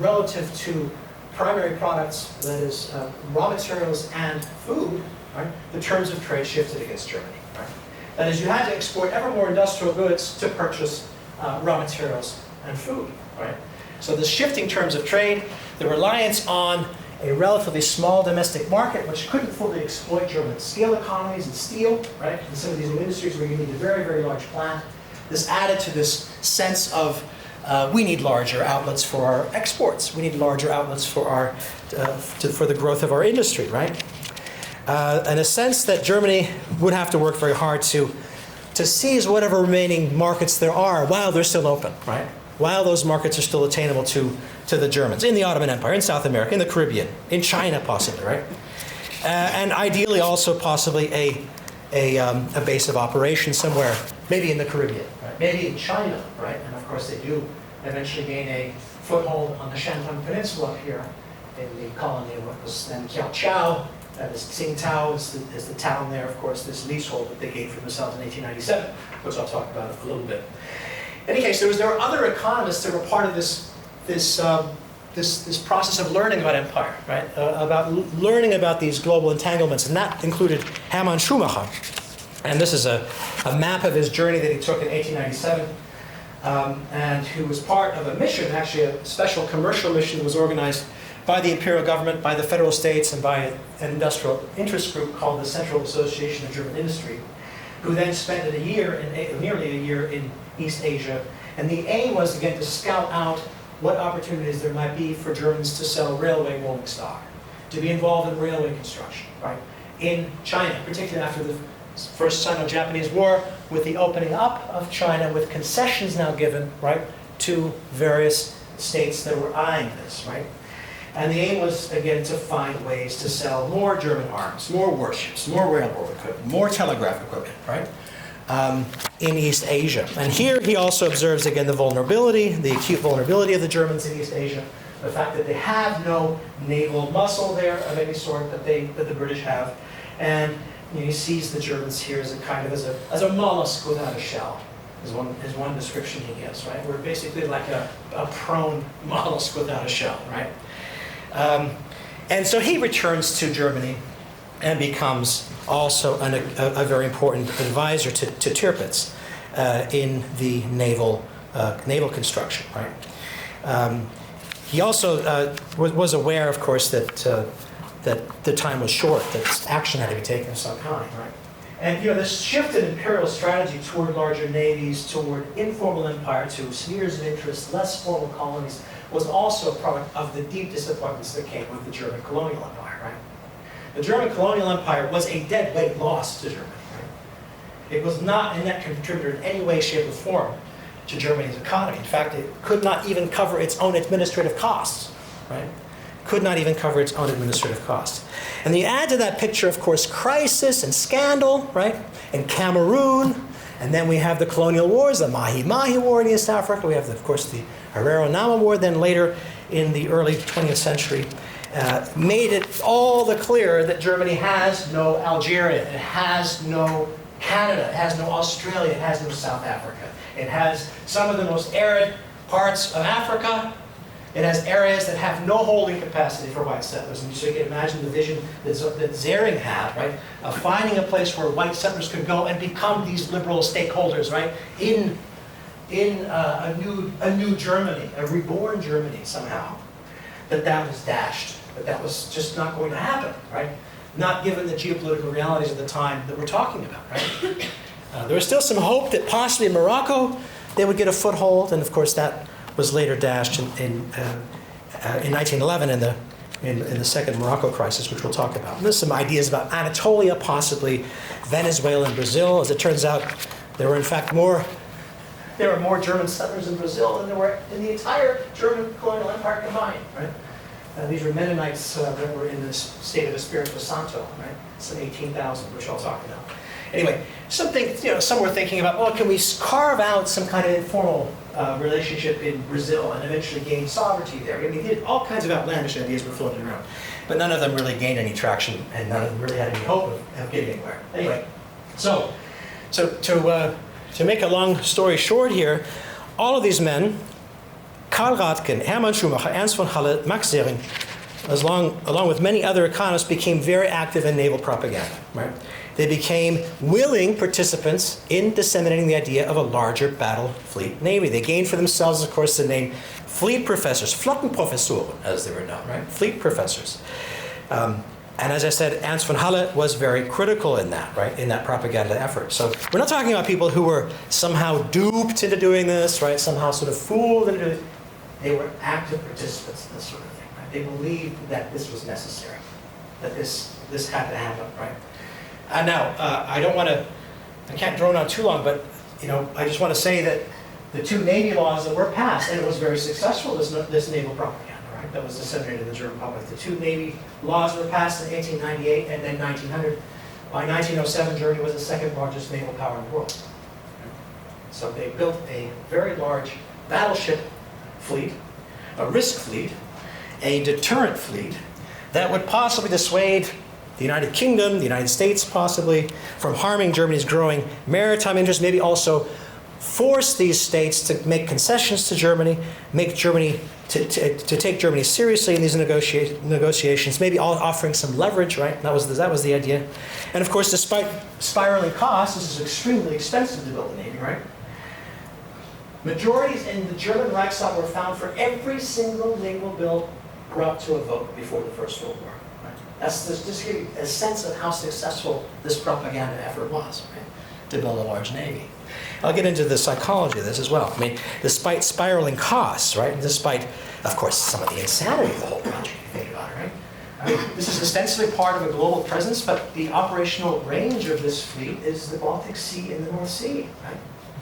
relative to primary products, that is, raw materials and food, right, the terms of trade shifted against Germany. Right? That is, you had to export ever more industrial goods to purchase raw materials and food. Right? So the shifting terms of trade, the reliance on a relatively small domestic market, which couldn't fully exploit German scale economies and steel, right? In some of these new industries where you need a very, very large plant. This added to this sense of we need larger outlets for our exports. We need larger outlets for for the growth of our industry, right? And a sense that Germany would have to work very hard to seize whatever remaining markets there are while they're still open, right? While those markets are still attainable to the Germans, in the Ottoman Empire, in South America, in the Caribbean, in China possibly, right? And ideally also possibly a base of operations somewhere, maybe in the Caribbean, right? Maybe in China, right? And of course they do eventually gain a foothold on the Shantung Peninsula up here in the colony of what was then Kiao. That is Tsingtao is the town there, of course, this leasehold that they gained for themselves in 1897, which I'll talk about a little bit. In any case, there were other economists that were part of this process of learning about empire, right? About learning about these global entanglements, and that included Hermann Schumacher. And this is a map of his journey that he took in 1897, and who was part of a mission, actually a special commercial mission that was organized by the Imperial government, by the federal states, and by an industrial interest group called the Central Association of German Industry, who then spent nearly a year in East Asia. And the aim was, again, to scout out what opportunities there might be for Germans to sell railway rolling stock, to be involved in railway construction, right? In China, particularly after the First Sino-Japanese War, with the opening up of China, with concessions now given, right, to various states that were eyeing this, right? And the aim was, again, to find ways to sell more German arms, more warships, more railroad equipment, more telegraph equipment, right? In East Asia. And here he also observes, again, the acute vulnerability of the Germans in East Asia, the fact that they have no naval muscle there of any sort that the British have. And he sees the Germans here as as a mollusk without a shell, is one description he gives, right? We're basically like a prone mollusk without a shell, right? And so he returns to Germany and becomes also a very important advisor to Tirpitz in the naval construction. Right? He also was aware, of course, that that the time was short, that action had to be taken of some kind, right? And this shift in imperial strategy toward larger navies, toward informal empire, to spheres of interest, less formal colonies, was also a product of the deep disappointments that came with the German colonial empire, right? The German colonial empire was a dead weight loss to Germany, right? It was not a net contributor in any way, shape, or form to Germany's economy. In fact, it could not even cover its own administrative costs, right? Could not even cover its own administrative costs. And you add to that picture, of course, crisis and scandal, right? In Cameroon, and then we have the colonial wars, the Mahi-Mahi War in East Africa. We have, of course, the Herero-Nama War. Then later in the early 20th century, made it all the clearer that Germany has no Algeria, it has no Canada, it has no Australia, it has no South Africa. It has some of the most arid parts of Africa. It has areas that have no holding capacity for white settlers. And so you can imagine the vision that Zering had, right, of finding a place where white settlers could go and become these liberal stakeholders, right, in a new Germany, a reborn Germany somehow. That was dashed. That was just not going to happen, right? Not given the geopolitical realities of the time that we're talking about, right? There was still some hope that possibly in Morocco they would get a foothold, and of course that was later dashed in 1911 in the second Morocco crisis, which we'll talk about. And there's some ideas about Anatolia, possibly Venezuela and Brazil. As it turns out, there were in fact more German settlers in Brazil than there were in the entire German colonial empire combined, right? These were Mennonites that were in the state of Espiritu Santo, right? Some 18,000, which I'll talk about. Anyway, some were thinking about, well, can we carve out some kind of informal relationship in Brazil and eventually gain sovereignty there? I mean, all kinds of outlandish ideas were floating around, but none of them really gained any traction, and none of them really had any hope of getting anywhere. Anyway, so to make a long story short here, all of these men, Karl Rathgen, Hermann Schumacher, Ernst von Halle, Max Zering, along with many other economists, became very active in naval propaganda, right? They became willing participants in disseminating the idea of a larger battle fleet navy. They gained for themselves, of course, the name fleet professors, Flottenprofessoren, as they were known, right? Fleet professors. And as I said, Ernst von Halle was very critical in that, right? In that propaganda effort. So we're not talking about people who were somehow duped into doing this, right? Somehow sort of fooled into doing it. They were active participants in this sort of thing, right? They believed that this was necessary, that this had to happen, right? Now, I can't drone on too long, but I just want to say that the two Navy laws that were passed, and it was very successful, this naval propaganda, right, that was disseminated in the German public. The two Navy laws were passed in 1898 and then 1900. By 1907, Germany was the second largest naval power in the world. So they built a very large battleship fleet, a risk fleet, a deterrent fleet that would possibly dissuade the United Kingdom, the United States possibly, from harming Germany's growing maritime interests, maybe also force these states to make concessions to Germany, make Germany, to take Germany seriously in these negotiations, maybe offering some leverage, right? That was the idea. And of course, despite spiraling costs, this is extremely expensive to build a navy, right? Majorities in the German Reichstag were found for every single naval bill brought to a vote before the First World War. That's just to give you a sense of how successful this propaganda effort was, right, to build a large navy. I'll get into the psychology of this as well. I mean, despite spiraling costs, right, and despite, of course, some of the insanity of the whole project, if you think about it, right? I mean, this is ostensibly part of a global presence, but the operational range of this fleet is the Baltic Sea and the North Sea, right?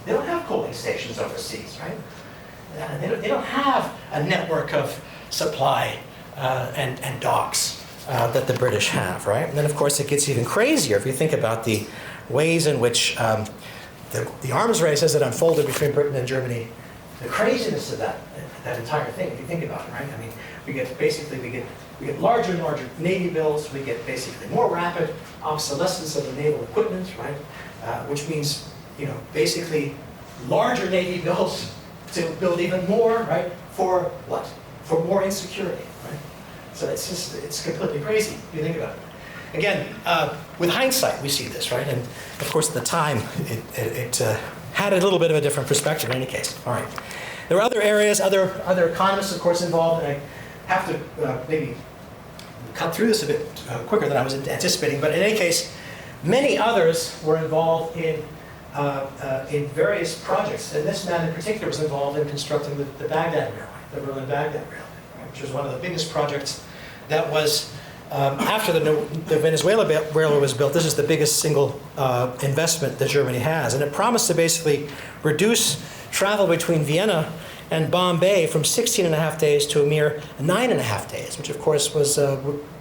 They don't have coaling stations overseas, right? They don't have a network of supply and docks that the British have, right? And then, of course, it gets even crazier if you think about the ways in which the arms races that unfolded between Britain and Germany, the craziness of that entire thing, if you think about it, right? I mean, we get larger and larger Navy builds, we get basically more rapid obsolescence of the naval equipment, right? Which means, basically larger Navy builds to build even more, right? For what? For more insecurity, right? So it's completely crazy if you think about it. Again, with hindsight, we see this, right? And of course, at the time, it had a little bit of a different perspective in any case. All right. There were other areas, other economists, of course, involved, and I have to maybe cut through this a bit quicker than I was anticipating, but in any case, many others were involved in various projects. And this man in particular was involved in constructing the Baghdad Railway, the Berlin-Baghdad Railway, right, which was one of the biggest projects that was, after the Venezuela Railway was built, this is the biggest single investment that Germany has. And it promised to basically reduce travel between Vienna and Bombay from 16 and a half days to a mere 9.5 days, which of course was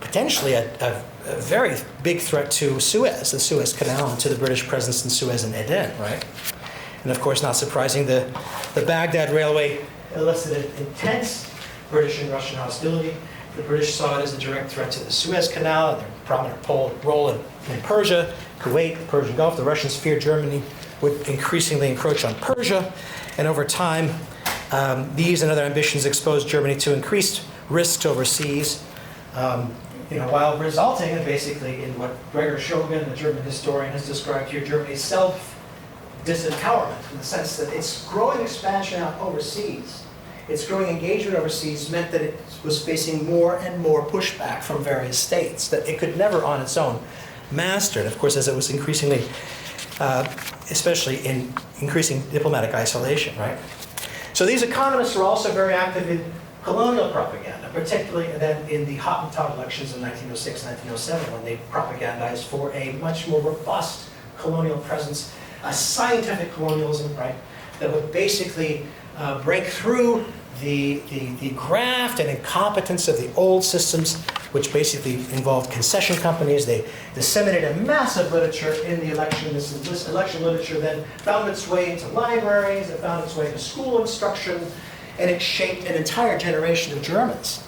potentially a very big threat to Suez, the Suez Canal, and to the British presence in Suez and Aden, right? And of course, not surprising, the Baghdad Railway elicited intense British and Russian hostility. The British saw it as a direct threat to the Suez Canal and their prominent role in Persia, Kuwait, the Persian Gulf. The Russians feared Germany would increasingly encroach on Persia, and over time, these and other ambitions exposed Germany to increased risks overseas, while resulting basically in what Gregor Schogen, the German historian, has described here, Germany's self-disempowerment, in the sense that its growing expansion out overseas, its growing engagement overseas meant that it was facing more and more pushback from various states that it could never on its own master. And of course, as it was increasingly, especially in increasing diplomatic isolation, right? So these economists were also very active in colonial propaganda, particularly then in the Hottentot elections of 1906, 1907, when they propagandized for a much more robust colonial presence, a scientific colonialism, right, that would basically break through the graft and incompetence of the old systems, which basically involved concession companies. They disseminated a massive literature in the election. This election literature then found its way into libraries, it found its way into school instruction, and it shaped an entire generation of Germans.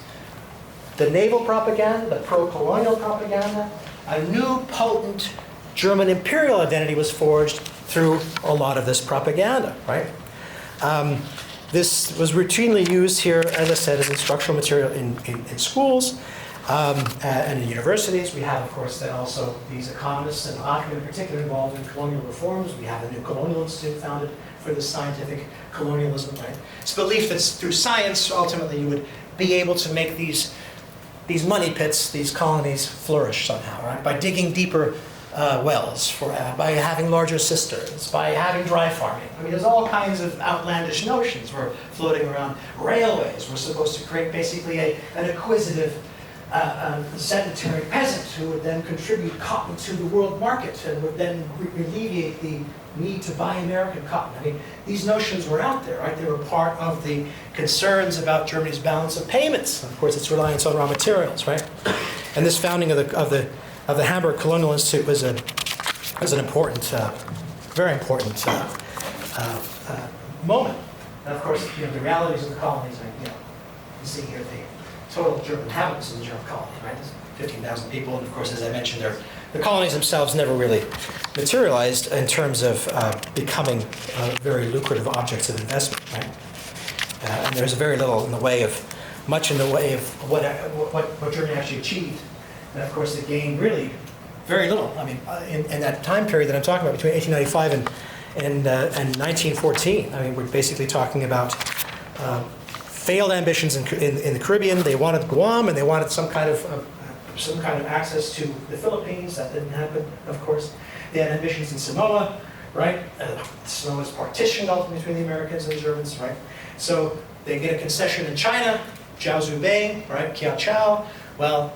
The naval propaganda, the pro-colonial propaganda, a new potent German imperial identity was forged through a lot of this propaganda, right? This was routinely used here, as I said, as instructional material in schools and in universities. We have, of course, then also these economists, and Ackman in particular, involved in colonial reforms. We have the new Colonial Institute founded for the scientific colonialism, right? It's belief that through science, ultimately, you would be able to make these money pits, these colonies, flourish somehow, right? By digging deeper wells, by having larger cisterns, by having dry farming. I mean, there's all kinds of outlandish notions were floating around. Railways were supposed to create basically an acquisitive, sedentary peasant who would then contribute cotton to the world market and would then alleviate the need to buy American cotton. I mean, these notions were out there, right? They were part of the concerns about Germany's balance of payments. Of course, its reliance on raw materials, right? And this founding of the Hamburg Colonial Institute was an important, very important moment. And of course, the realities of the colonies are, you see here the total German inhabitants in the German colony, right? There's 15,000 people, and of course, as I mentioned, the colonies themselves never really materialized in terms of becoming very lucrative objects of investment, right? And there's very little in the way of, much in the way of what Germany actually achieved. And of course, it gained really very little. I mean, in that time period that I'm talking about, between 1895 and 1914, I mean, we're basically talking about failed ambitions in the Caribbean. They wanted Guam, and they wanted some kind of access to the Philippines. That didn't happen, of course. They had ambitions in Samoa, right? Samoa's partitioned ultimately between the Americans and the Germans, right? So they get a concession in China, Jiaozhou Bay, right? Kiao Chao. Well,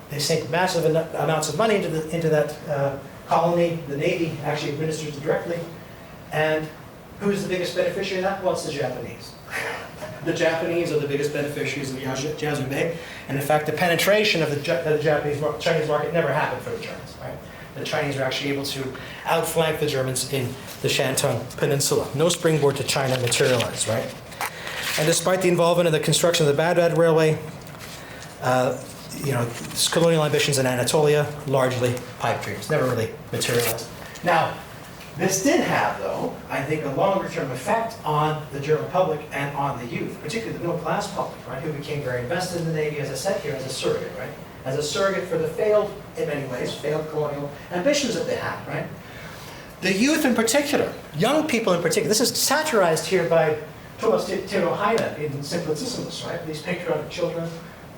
they sink massive amounts of money into that colony. The Navy actually administers it directly. And who's the biggest beneficiary of that? Well, it's the Japanese. The Japanese are the biggest beneficiaries of Jiaozhou Bay. And in fact, the penetration of the Chinese market never happened for the Germans, right? The Chinese were actually able to outflank the Germans in the Shantung Peninsula. No springboard to China materialized, right? And despite the involvement in the construction of the Baghdad Railway, colonial ambitions in Anatolia, largely pipe dreams, never really materialized. Now, this did have, though, I think, a longer-term effect on the German public and on the youth, particularly the middle-class public, right, who became very invested in the Navy, as I said here, as a surrogate, right? As a surrogate for the failed, in many ways, failed colonial ambitions that they had, right? The youth in particular, young people in particular, this is satirized here by Thomas Tiro Heine in Simplicissimus, right? These patriotic children,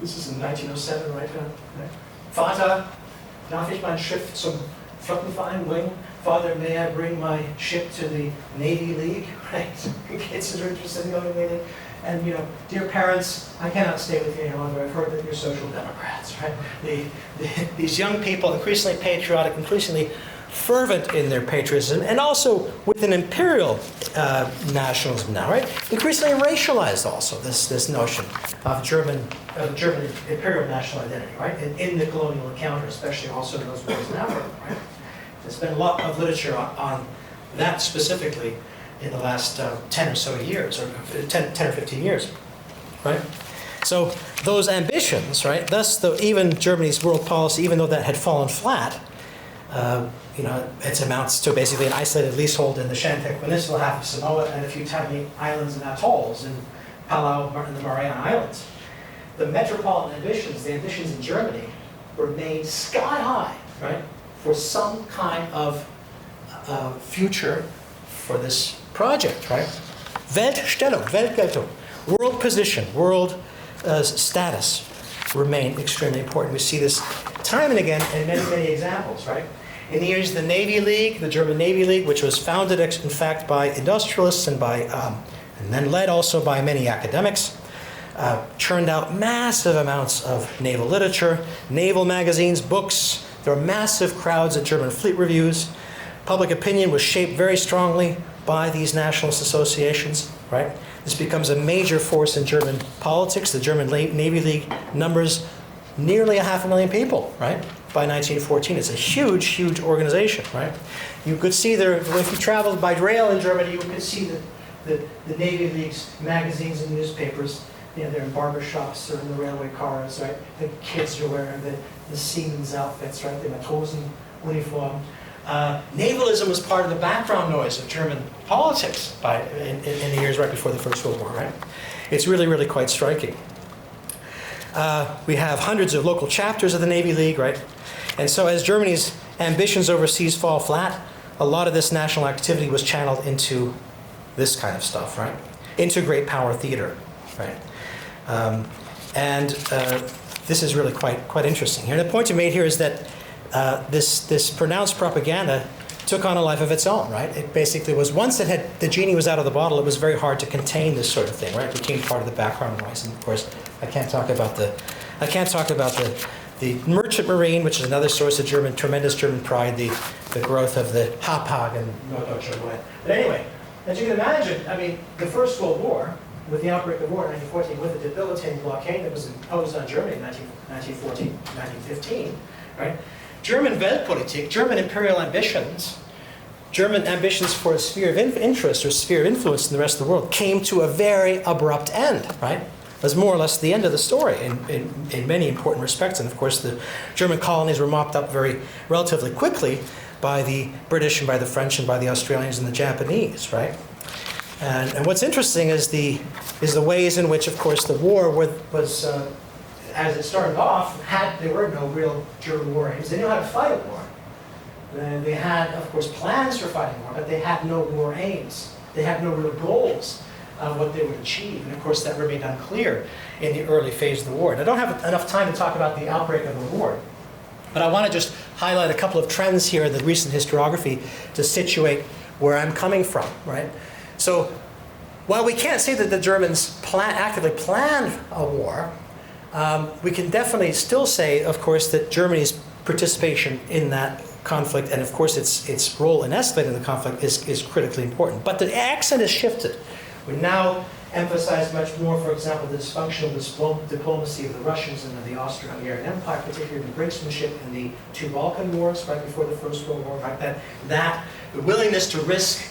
This is in 1907, right? Vater, darf ich mein Schiff zum Flottenverein bringen? Father, may I bring my ship to the Navy League? Right? Kids are interested in going to the Navy League. And, you know, dear parents, I cannot stay with you any longer. I've heard that you're social democrats, right? These young people, increasingly patriotic, increasingly fervent in their patriotism, and also with an imperial nationalism now, right? Increasingly racialized also, this notion of German imperial national identity, right? And in the colonial encounter, especially also in those wars in Africa, right? There's been a lot of literature on that specifically in the last 10 or so years, or 10 or 15 years, right? So those ambitions, right? Thus, even Germany's world policy, even though that had fallen flat, you know, it amounts to basically an isolated leasehold in the Shantek Peninsula, half of Samoa, and a few tiny islands and atolls in Palau and the Mariana Islands. The metropolitan ambitions, the ambitions in Germany, were made sky high, right, for some kind of future for this project, right? Weltstellung, Weltgeltung, world position, world status remain extremely important. We see this time and again in many, many examples, right? In the years of the Navy League, the German Navy League, which was founded, in fact, by industrialists and then led also by many academics, churned out massive amounts of naval literature, naval magazines, books. There were massive crowds at German fleet reviews. Public opinion was shaped very strongly by these nationalist associations, right? This becomes a major force in German politics. The German Navy League numbers nearly 500,000 people, right? By 1914. It's a huge, huge organization, right? You could see there, if you traveled by rail in Germany, you could see the Navy League's magazines and newspapers. You know, they're in barber shops or in the railway cars, right? The kids are wearing the seamen's outfits, right? The Matrosenuniform. Navalism was part of the background noise of German politics in the years right before the First World War, right? It's really, really quite striking. We have hundreds of local chapters of the Navy League, right? And so as Germany's ambitions overseas fall flat, a lot of this national activity was channeled into this kind of stuff, right? Into great power theater, right? This is really quite interesting here. And the point you made here is that this pronounced propaganda took on a life of its own, right? It basically was, once the genie was out of the bottle, it was very hard to contain this sort of thing, right? It became part of the background noise. And of course, I can't talk about the merchant marine, which is another source of tremendous German pride, the growth of the Hapag and Norddeutscher Welle. But anyway, as you can imagine, I mean, the First World War, with the outbreak of war in 1914, with the debilitating blockade that was imposed on Germany in 1914, 1915, right? German Weltpolitik, German imperial ambitions, German ambitions for a sphere of interest or sphere of influence in the rest of the world came to a very abrupt end, right? It was more or less the end of the story in many important respects. And of course, the German colonies were mopped up relatively quickly by the British and by the French and by the Australians and the Japanese, right? And what's interesting is the ways in which, of course, the war was as it started off, there were no real German war aims. They knew how to fight a war. They had, of course, plans for fighting war, but they had no war aims. They had no real goals of what they would achieve. And of course, that remained unclear in the early phase of the war. And I don't have enough time to talk about the outbreak of the war, but I want to just highlight a couple of trends here in the recent historiography to situate where I'm coming from, right? So while we can't say that the Germans actively planned a war, we can definitely still say, of course, that Germany's participation in that conflict, and of course its role in escalating the conflict, is critically important. But the accent has shifted. We now emphasize much more, for example, the dysfunctional diplomacy of the Russians and of the Austro-Hungarian Empire, particularly the brinksmanship in the two Balkan wars right before the First World War, right? That the willingness to risk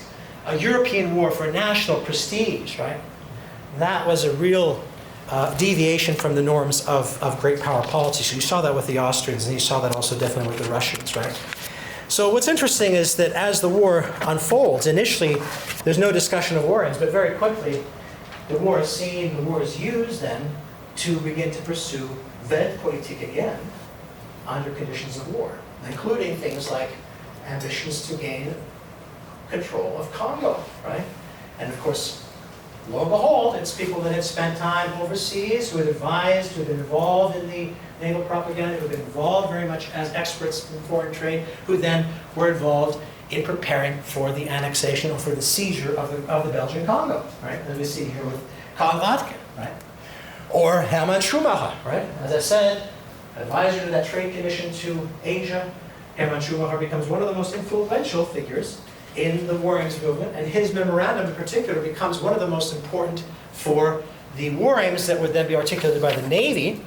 a European war for national prestige, right? That was a real deviation from the norms of great power politics. So you saw that with the Austrians, and you saw that also definitely with the Russians, right? So what's interesting is that as the war unfolds, initially there's no discussion of war aims, but very quickly the war is used then to begin to pursue Weltpolitik again under conditions of war, including things like ambitions to gain control of Congo, right? And of course, lo and behold, it's people that had spent time overseas, who had advised, who had been involved in the naval propaganda, who had been involved very much as experts in foreign trade, who then were involved in preparing for the annexation or for the seizure of the Belgian Congo, right? As we see here with Karl Rathke, right? Or Hermann Schumacher, right? As I said, advisor to that trade commission to Asia, Hermann Schumacher becomes one of the most influential figures in the War Aims movement, and his memorandum in particular becomes one of the most important for the War Aims that would then be articulated by the Navy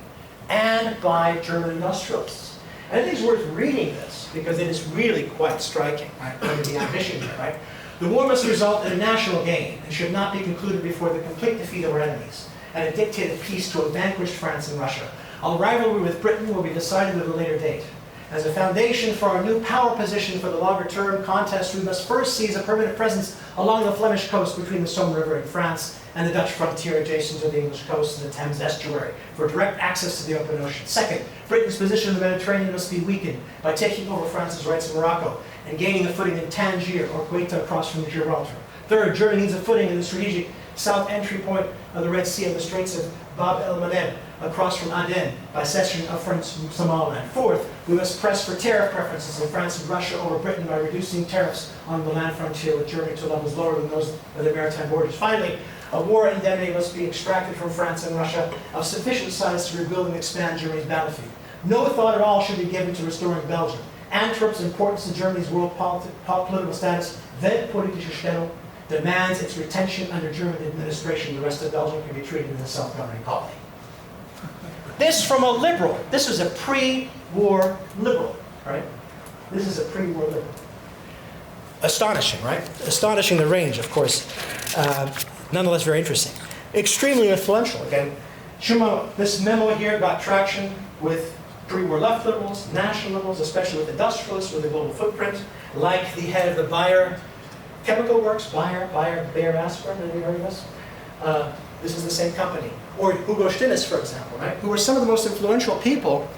and by German industrialists. And I think it's worth reading this, because it is really quite striking, right? Under the ambition here, right? The war must result in a national gain and should not be concluded before the complete defeat of our enemies and a dictated peace to have vanquished France and Russia. Our rivalry with Britain will be decided at a later date. As a foundation for our new power position for the longer term contest, we must first seize a permanent presence along the Flemish coast between the Somme River in France and the Dutch frontier adjacent to the English coast and the Thames estuary for direct access to the open ocean. Second, Britain's position in the Mediterranean must be weakened by taking over France's rights in Morocco and gaining a footing in Tangier or Ceuta across from Gibraltar. Third, Germany needs a footing in the strategic south entry point of the Red Sea and the Straits of Bab el-Mandeb across from Aden by cession of French Somaliland. Fourth, we must press for tariff preferences in France and Russia over Britain by reducing tariffs on the land frontier with Germany to levels lower than those of the maritime borders. Finally, a war indemnity must be extracted from France and Russia of sufficient size to rebuild and expand Germany's battlefield. No thought at all should be given to restoring Belgium. Antwerp's importance to Germany's world political status, weltpolitische Stellung, demands its retention under German administration. The rest of Belgium can be treated as a self-governing colony. This from a liberal. This was a pre-war liberal, right? This is a pre-war liberal. Astonishing, right? Astonishing the range, of course. Nonetheless, very interesting. Extremely influential. Again, Schumacher, this memo here got traction with pre-war left liberals, national liberals, especially with industrialists with a global footprint, like the head of the Bayer Chemical Works, Bayer Aspirin, have you heard of this? This is the same company. Or Hugo Stinnes, for example, right? Who were some of the most influential people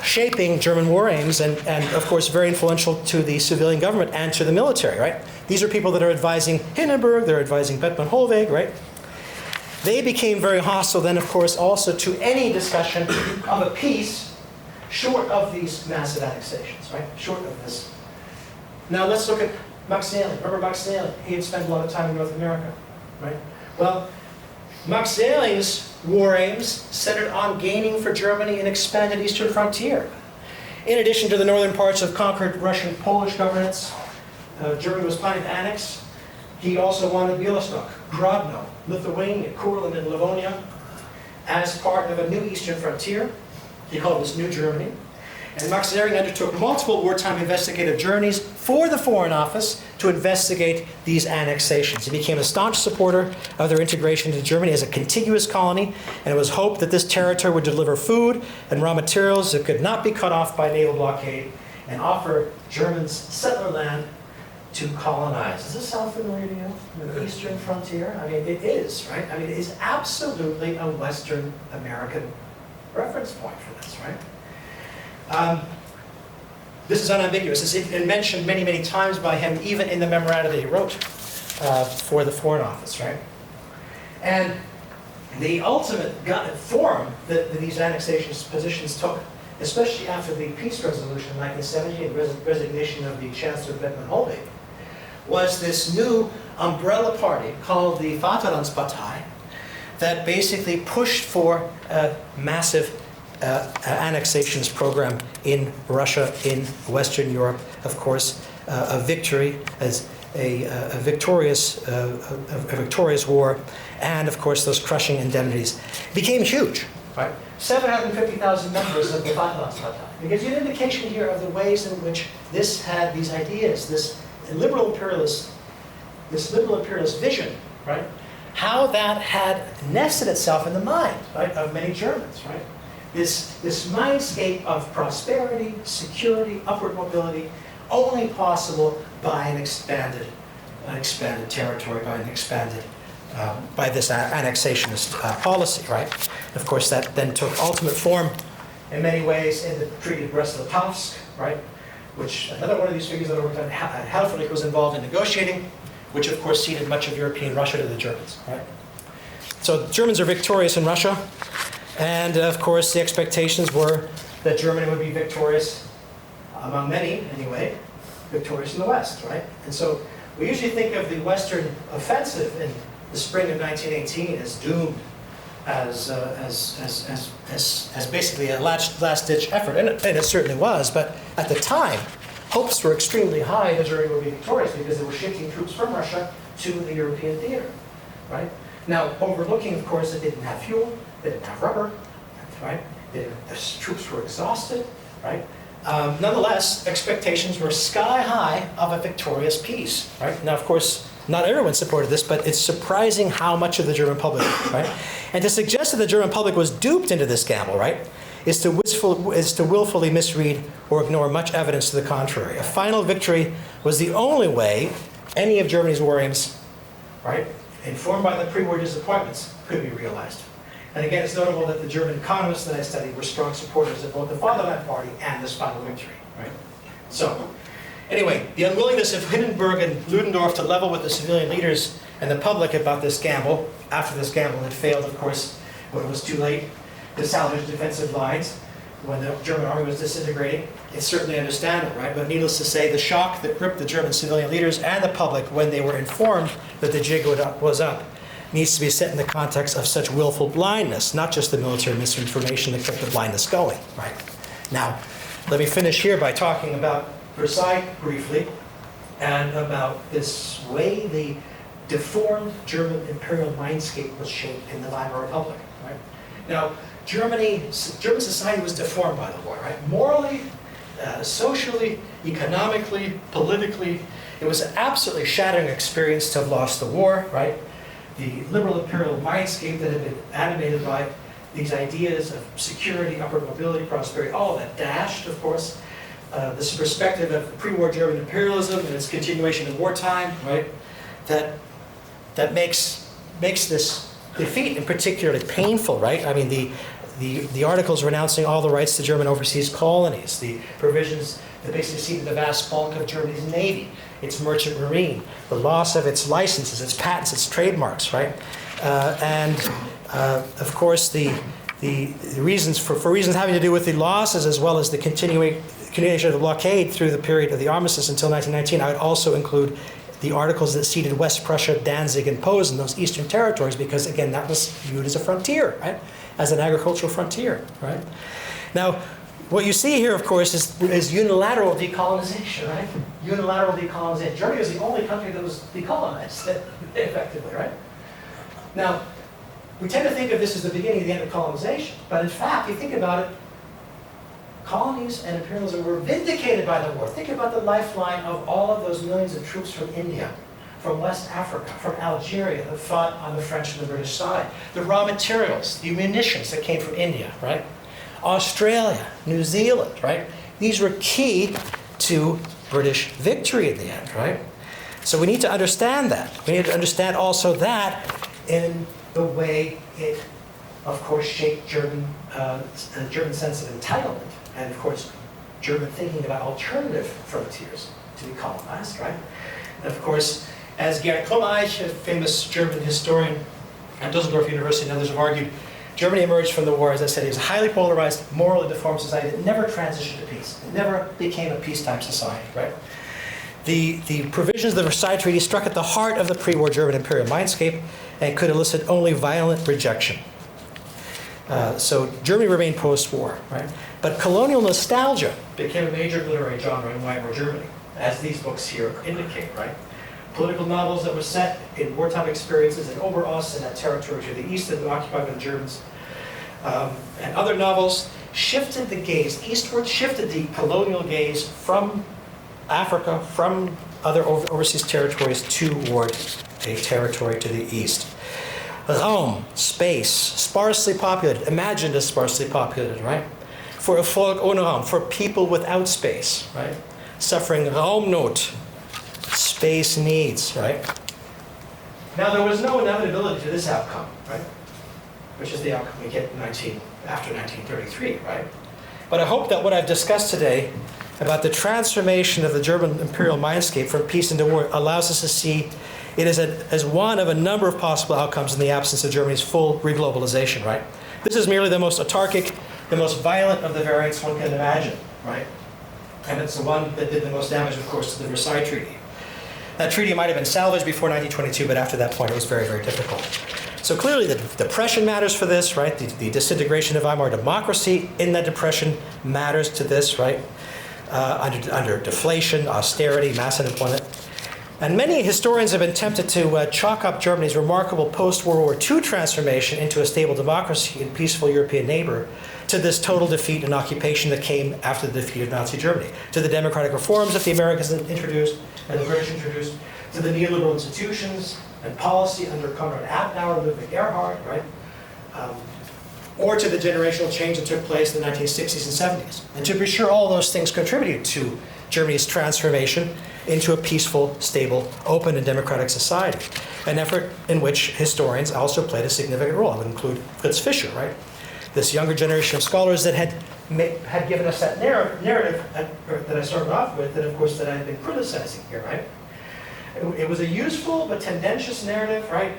shaping German war aims and, of course, very influential to the civilian government and to the military, right? These are people that are advising Hindenburg, they're advising Bethmann Hollweg, right? They became very hostile then, of course, also to any discussion of a peace short of these massive annexations, right? Short of this. Now let's look at Max Zähling. Remember Max Zähling? He had spent a lot of time in North America, right? Well, Max Zähling's war aims centered on gaining for Germany an expanded eastern frontier. In addition to the northern parts of conquered Russian Polish governance, Germany was planning to annex. He also wanted Białystok, Grodno, Lithuania, Courland, and Livonia as part of a new eastern frontier. He called this New Germany. And Max Zähling undertook multiple wartime investigative journeys for the Foreign Office to investigate these annexations. He became a staunch supporter of their integration into Germany as a contiguous colony, and it was hoped that this territory would deliver food and raw materials that could not be cut off by naval blockade and offer Germans settler land to colonize. Does this sound familiar to you? The eastern frontier? I mean, it is, right? I mean, it is absolutely a Western American reference point for this, right? This is unambiguous. It's been mentioned many, many times by him, even in the memoranda that he wrote for the Foreign Office, right? And the ultimate form that these annexation positions took, especially after the peace resolution in 1970 and resignation of the Chancellor Bethmann Hollweg, was this new umbrella party called the Vaterlandspartei that basically pushed for a massive annexations program in Russia, in Western Europe, of course, a victory as a victorious war, and of course those crushing indemnities became huge. Right, 750,000 members of the Vaterlandspartei. It gives you an indication here of the ways in which this had these ideas, this liberal imperialist vision, right? How that had nested itself in the mind, right, of many Germans, right? This mindscape of prosperity, security, upward mobility, only possible by an expanded territory, by this annexationist policy, right? Of course, that then took ultimate form in many ways in the Treaty of Brest-Litovsk, right? Which another one of these figures that over time, Helfrich was involved in negotiating, which of course ceded much of European Russia to the Germans, right? So the Germans are victorious in Russia, and of course the expectations were that Germany would be victorious, among many anyway, victorious in the West, right? And so we usually think of the Western offensive in the spring of 1918 as doomed, as basically a last-ditch effort, and it certainly was. But at the time, hopes were extremely high that Germany would be victorious because they were shifting troops from Russia to the European theater, right? Now, overlooking, of course, they didn't have fuel, they didn't have rubber, right? The troops were exhausted, right? Nonetheless, expectations were sky high of a victorious peace, right? Now, of course, not everyone supported this, but it's surprising how much of the German public, right? And to suggest that the German public was duped into this gamble, right, is to willfully misread or ignore much evidence to the contrary. A final victory was the only way any of Germany's worries, right, informed by the pre-war disappointments, could be realized. And again, it's notable that the German economists that I studied were strong supporters of both the Fatherland Party and this final victory, right? So, anyway, the unwillingness of Hindenburg and Ludendorff to level with the civilian leaders and the public about this gamble, after this gamble had failed, of course, when it was too late to salvage defensive lines, when the German army was disintegrating, it's certainly understandable, right? But needless to say, the shock that gripped the German civilian leaders and the public when they were informed that the jig was up needs to be set in the context of such willful blindness, not just the military misinformation that kept the blindness going, right? Now, let me finish here by talking about Versailles briefly, and about this way the deformed German imperial mindscape was shaped in the Weimar Republic, right? Now, German society was deformed by the war, right? Morally, socially, economically, politically, it was an absolutely shattering experience to have lost the war, right? The liberal imperial mindscape that had been animated by these ideas of security, upward mobility, prosperity, all of that dashed, of course. This perspective of pre-war German imperialism and its continuation in wartime, right? That makes this defeat in particularly painful, right? I mean, the articles renouncing all the rights to German overseas colonies, the provisions that basically ceded the vast bulk of Germany's navy, its merchant marine, the loss of its licenses, its patents, its trademarks, right? Of course, the reasons for reasons having to do with the losses as well as the continuation of the blockade through the period of the armistice until 1919, I would also include the articles that ceded West Prussia, Danzig, and Posen, those eastern territories, because again, that was viewed as a frontier, right? As an agricultural frontier, right? Now, what you see here, of course, is unilateral decolonization, right? Unilateral decolonization. Germany was the only country that was decolonized, effectively, right? Now, we tend to think of this as the beginning of the end of colonization, but in fact, you think about it, colonies and imperialism were vindicated by the war. Think about the lifeline of all of those millions of troops from India, from West Africa, from Algeria that fought on the French and the British side. The raw materials, the munitions that came from India, right? Australia, New Zealand, right? These were key to British victory in the end, right? So we need to understand that. We need to understand also that in the way it, of course, shaped German sense of entitlement, and of course, German thinking about alternative frontiers to be colonized, right? And of course, as Gerd Krummeich, a famous German historian at Dusseldorf University, and others have argued, Germany emerged from the war, as I said, as a highly polarized, morally deformed society that never transitioned to peace. It never became a peacetime society, right? The provisions of the Versailles Treaty struck at the heart of the pre-war German imperial mindscape and could elicit only violent rejection. So Germany remained post-war, right? But colonial nostalgia became a major literary genre in Weimar Germany, as these books here indicate, right? Political novels that were set in wartime experiences in Oberost and that territory to the east that had been occupied by the Germans, and other novels shifted the gaze eastward, shifted the colonial gaze from Africa, from other overseas territories toward a territory to the east. Raum, space, sparsely populated, imagined as sparsely populated, right? For a Volk ohne Raum, for people without space, right? Suffering Raumnot, space needs, right? Now, there was no inevitability to this outcome, right? Which is the outcome we get after 1933, right? But I hope that what I've discussed today about the transformation of the German imperial mindscape from peace into war allows us to see It is as one of a number of possible outcomes in the absence of Germany's full reglobalization, right? This is merely the most autarkic, the most violent of the variants one can imagine, right? And it's the one that did the most damage, of course, to the Versailles Treaty. That treaty might have been salvaged before 1922, but after that point it was very, very difficult. So clearly the depression matters for this, right? The disintegration of Weimar democracy in that depression matters to this, right? Under deflation, austerity, mass unemployment. And many historians have been tempted to chalk up Germany's remarkable post-World War II transformation into a stable democracy and peaceful European neighbor to this total defeat and occupation that came after the defeat of Nazi Germany, to the democratic reforms that the Americans introduced and the British introduced, to the neoliberal institutions and policy under Konrad Adenauer and Ludwig Erhard, right? Or to the generational change that took place in the 1960s and 70s. And to be sure, all those things contributed to Germany's transformation into a peaceful, stable, open, and democratic society, an effort in which historians also played a significant role. I would include Fritz Fischer, right? This younger generation of scholars that had given us that narrative that I started off with, and of course that I've been criticizing here, right? It was a useful but tendentious narrative, right,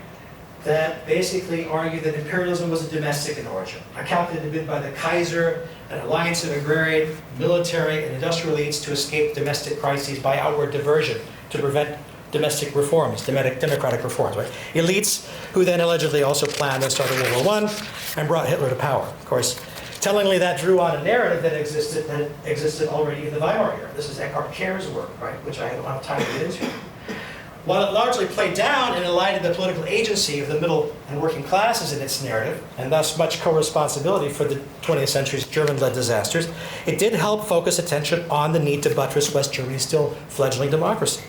that basically argued that imperialism was a domestic in origin, a calculated bid by the Kaiser, an alliance of agrarian, military, and industrial elites to escape domestic crises by outward diversion, to prevent domestic reforms, democratic reforms, right? Elites who then allegedly also planned and started World War I and brought Hitler to power. Of course, tellingly that drew on a narrative that existed already in the Weimar era. This is Eckhard Kehr's work, right, which I don't have time to get into. While it largely played down and elided the political agency of the middle and working classes in its narrative, and thus much co-responsibility for the 20th century's German-led disasters, it did help focus attention on the need to buttress West Germany's still fledgling democracy.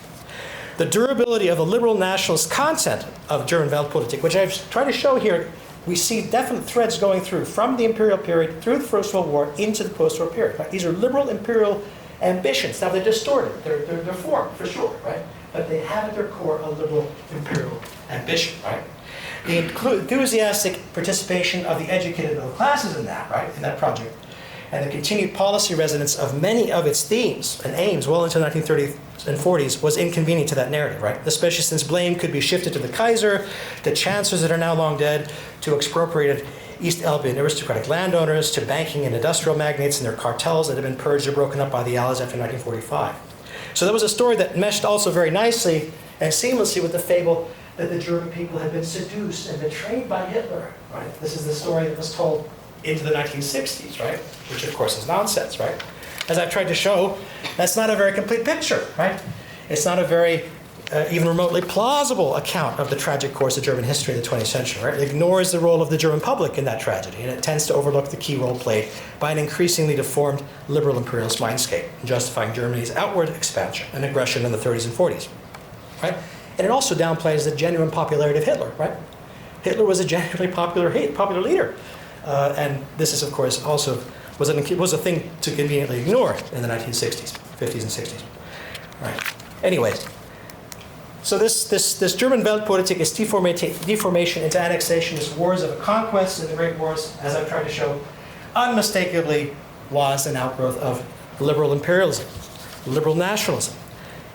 The durability of the liberal nationalist content of German Weltpolitik, which I've tried to show here, we see definite threads going through from the imperial period through the First World War into the post-war period. Right? These are liberal imperial ambitions. Now they're distorted, they're formed for sure, right? But they have at their core a liberal imperial ambition, right? The enthusiastic participation of the educated middle classes in that, right, in that project, and the continued policy resonance of many of its themes and aims well into the 1930s and 40s was inconvenient to that narrative, right? Especially since blame could be shifted to the Kaiser, to chancellors that are now long dead, to expropriated East Albion aristocratic landowners, to banking and industrial magnates and their cartels that had been purged or broken up by the Allies after 1945. So that was a story that meshed also very nicely and seamlessly with the fable that the German people had been seduced and betrayed by Hitler, right? This is the story that was told into the 1960s, right? Which of course is nonsense, right? As I've tried to show, that's not a very complete picture, right? It's not a very even remotely plausible account of the tragic course of German history in the 20th century, right? It ignores the role of the German public in that tragedy, and it tends to overlook the key role played by an increasingly deformed liberal imperialist mindscape in justifying Germany's outward expansion and aggression in the 30s and 40s, right? And it also downplays the genuine popularity of Hitler, right? Hitler was a genuinely popular leader. And this is, of course, also was a thing to conveniently ignore in the 1960s, 50s and 60s. All right. Anyways, so this German Weltpolitik is deformation into annexation, this wars of conquest and the Great Wars, as I've tried to show, unmistakably was an outgrowth of liberal imperialism, liberal nationalism.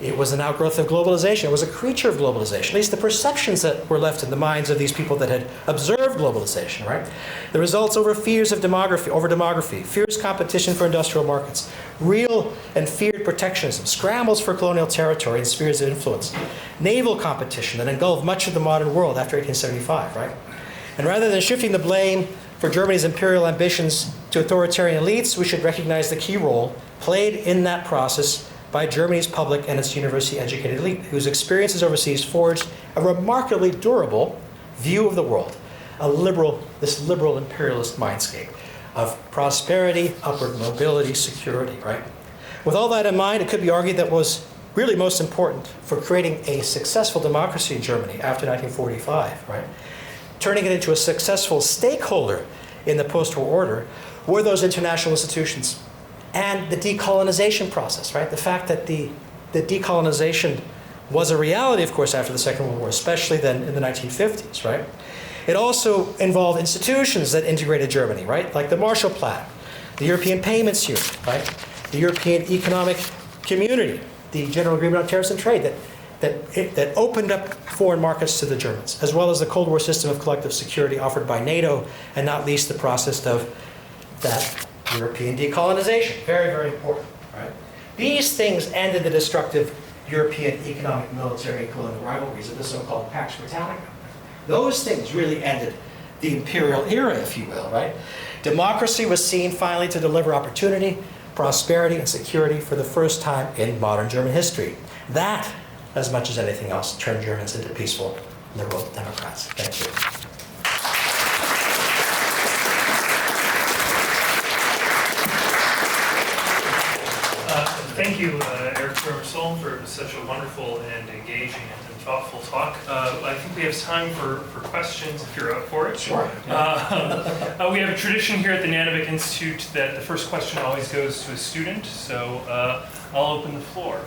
It was an outgrowth of globalization. It was a creature of globalization, at least the perceptions that were left in the minds of these people that had observed globalization, right? The results over fears of demography, fierce competition for industrial markets, real and feared protectionism, scrambles for colonial territory and spheres of influence, naval competition that engulfed much of the modern world after 1875, right? And rather than shifting the blame for Germany's imperial ambitions to authoritarian elites, we should recognize the key role played in that process by Germany's public and its university-educated elite, whose experiences overseas forged a remarkably durable view of the world, this liberal imperialist mindscape of prosperity, upward mobility, security, right? With all that in mind, it could be argued that was really most important for creating a successful democracy in Germany after 1945, right? Turning it into a successful stakeholder in the post-war order were those international institutions and the decolonization process, right? The fact that the decolonization was a reality, of course, after the Second World War, especially then in the 1950s, right? It also involved institutions that integrated Germany, right? Like the Marshall Plan, the European Payments Union, right? The European Economic Community, the General Agreement on Tariffs and Trade that that opened up foreign markets to the Germans, as well as the Cold War system of collective security offered by NATO, and not least the process of that European decolonization. Very, very important. Right? These things ended the destructive European economic, military, and colonial rivalries of the so-called Pax Britannica. Those things really ended the imperial era, if you will, right? Democracy was seen finally to deliver opportunity, prosperity, and security for the first time in modern German history. That, as much as anything else, turned Germans into peaceful, liberal democrats. Thank you. Thank you, Erik Grimmer-Solem, for such a wonderful and engaging and thoughtful talk. I think we have time for questions if you're up for it. Sure. We have a tradition here at the Nanovic Institute that the first question always goes to a student, so I'll open the floor.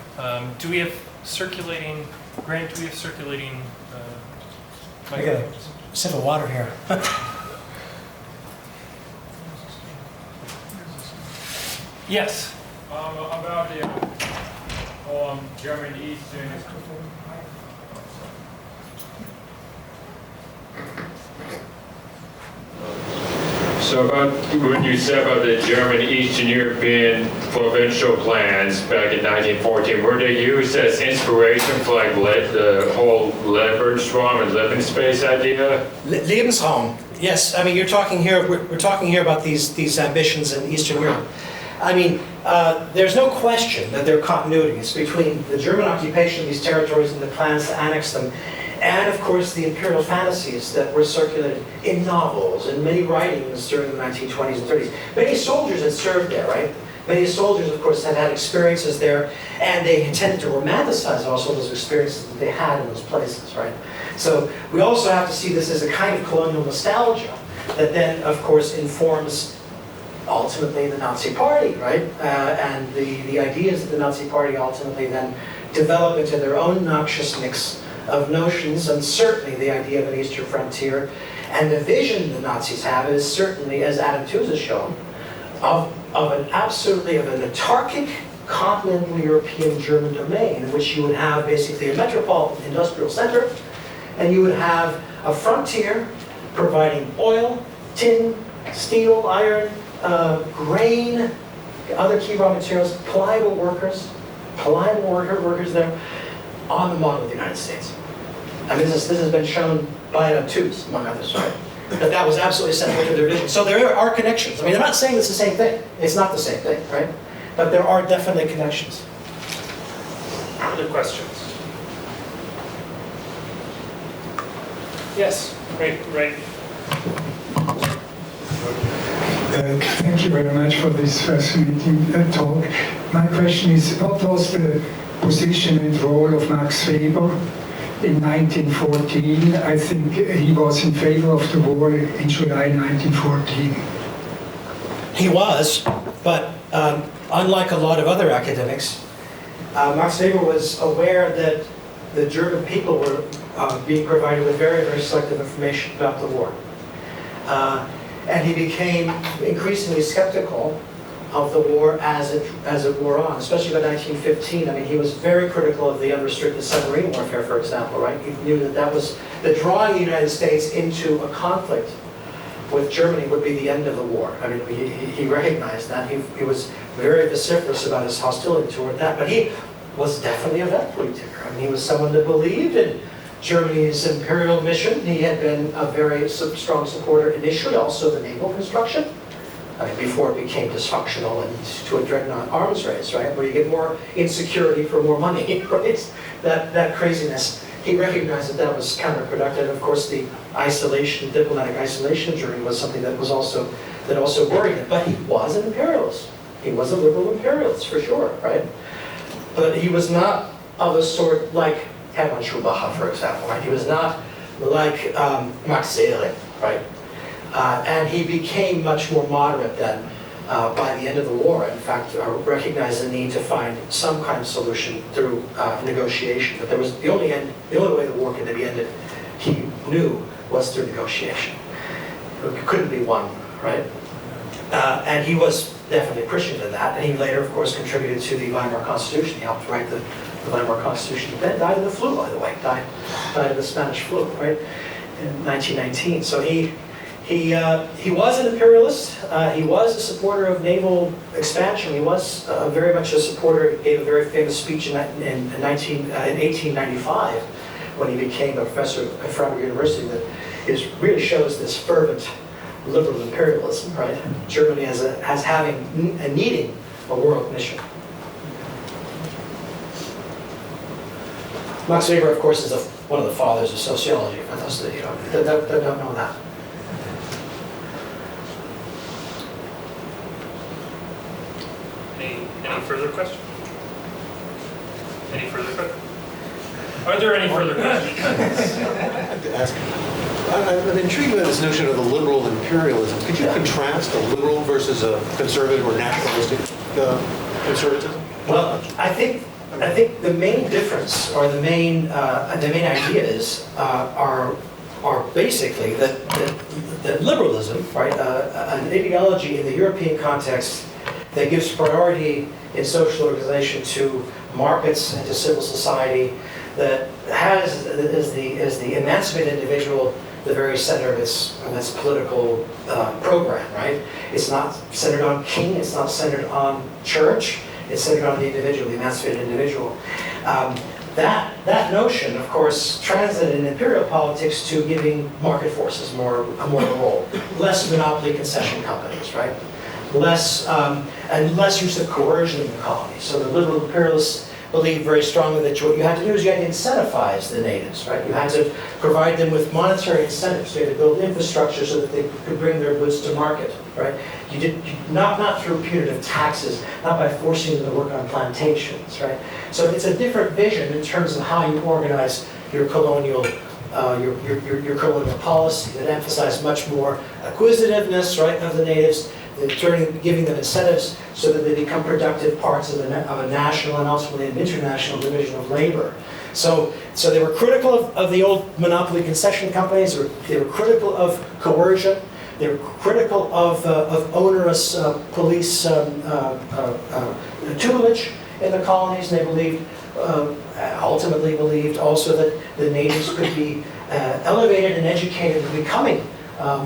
Do we have circulating, Grant, do we have circulating I got a sip of water here. Yes. About the German East and so about when you said about the German Eastern European provincial plans back in 1914, were they used as inspiration for like the whole Lebensraum and living space idea? Lebensraum. Yes, I mean you're talking here. We're talking here about these ambitions in Eastern Europe. I mean, there's no question that there are continuities between the German occupation of these territories and the plans to annex them, and of course the imperial fantasies that were circulated in novels and many writings during the 1920s and 30s. Many soldiers had served there, right? Many soldiers, of course, had experiences there, and they tended to romanticize also those experiences that they had in those places, right? So we also have to see this as a kind of colonial nostalgia that then, of course, informs ultimately the Nazi Party, right? And the ideas of the Nazi Party ultimately then develop into their own noxious mix of notions, and certainly the idea of an Eastern frontier. And the vision the Nazis have is certainly, as Adam Tooze has shown, of an autarkic continental European German domain in which you would have basically a metropolitan industrial center, and you would have a frontier providing oil, tin, steel, iron, grain, other key raw materials, pliable workers there, on the model of the United States. I mean, this has been shown by Tooze, among others, right? That was absolutely central to their vision. So there are connections. I mean, I'm not saying it's the same thing. It's not the same thing, right? But there are definitely connections. Other questions? Yes, right. Thank you very much for this fascinating talk. My question is, what was the position and role of Max Weber in 1914? I think he was in favor of the war in July 1914. He was, but unlike a lot of other academics, Max Weber was aware that the German people were being provided with very, very selective information about the war. And he became increasingly skeptical of the war as it wore on, especially by 1915. I mean, he was very critical of the unrestricted submarine warfare, for example, right? He knew that was the drawing the United States into a conflict with Germany would be the end of the war. I mean, he recognized that. He was very vociferous about his hostility toward that, but he was definitely a Weltpolitiker. I mean, he was someone that believed in Germany's imperial mission. He had been a very strong supporter initially, also the naval construction, I mean, before it became dysfunctional and to a dreadnought arms race, right? Where you get more insecurity for more money, right? That craziness. He recognized that was counterproductive. Of course, the diplomatic isolation of Germany was something that also worried him. But he was an imperialist. He was a liberal imperialist for sure, right? But he was not of a sort like Hermann Schumacher, for example, right? He was not like Max Weber, right? And he became much more moderate then by the end of the war. In fact, recognized the need to find some kind of solution through negotiation. But there was the only way the war could be ended, he knew, was through negotiation. It couldn't be won, right? And he was definitely Christian in that. And he later, of course, contributed to the Weimar Constitution. He helped write the the Weimar Constitution. He died of the flu, by the way, died of the Spanish flu, right, in 1919. So he was an imperialist. He was a supporter of naval expansion. He was very much a supporter. He gave a very famous speech in 1895 when he became a professor at Freiburg University that really shows this fervent liberal imperialism, right? Germany as having and needing a world mission. Max Weber, of course, is one of the fathers of sociology, for those that don't know that. Any further questions? Any further questions? Are there any further questions? I have to ask. I'm intrigued by this notion of the liberal imperialism. Could you contrast a liberal versus a conservative or nationalistic conservatism? Well, I think the main difference, or the main ideas, are basically that liberalism, right, an ideology in the European context that gives priority in social organization to markets and to civil society, that has as the emancipated individual the very center of its political program, right? It's not centered on king, it's not centered on church, it's centered on the individual, the emancipated individual. That notion, of course, translated in imperial politics to giving market forces more of a role. Less monopoly concession companies, right? Less use of coercion in the colonies. So the liberal imperialists believed very strongly that what you had to do is you had to incentivize the natives, right? You had to provide them with monetary incentives. You had to build infrastructure so that they could bring their goods to market, right? Not through punitive taxes, not by forcing them to work on plantations, right? So it's a different vision in terms of how you organize your colonial your colonial policy that emphasized much more acquisitiveness, right, of the natives, giving them incentives so that they become productive parts of a national and ultimately an international division of labor. So they were critical of the old monopoly concession companies. They were critical of coercion. They were critical of onerous police tutelage in the colonies. And they ultimately believed also that the natives could be elevated and educated and becoming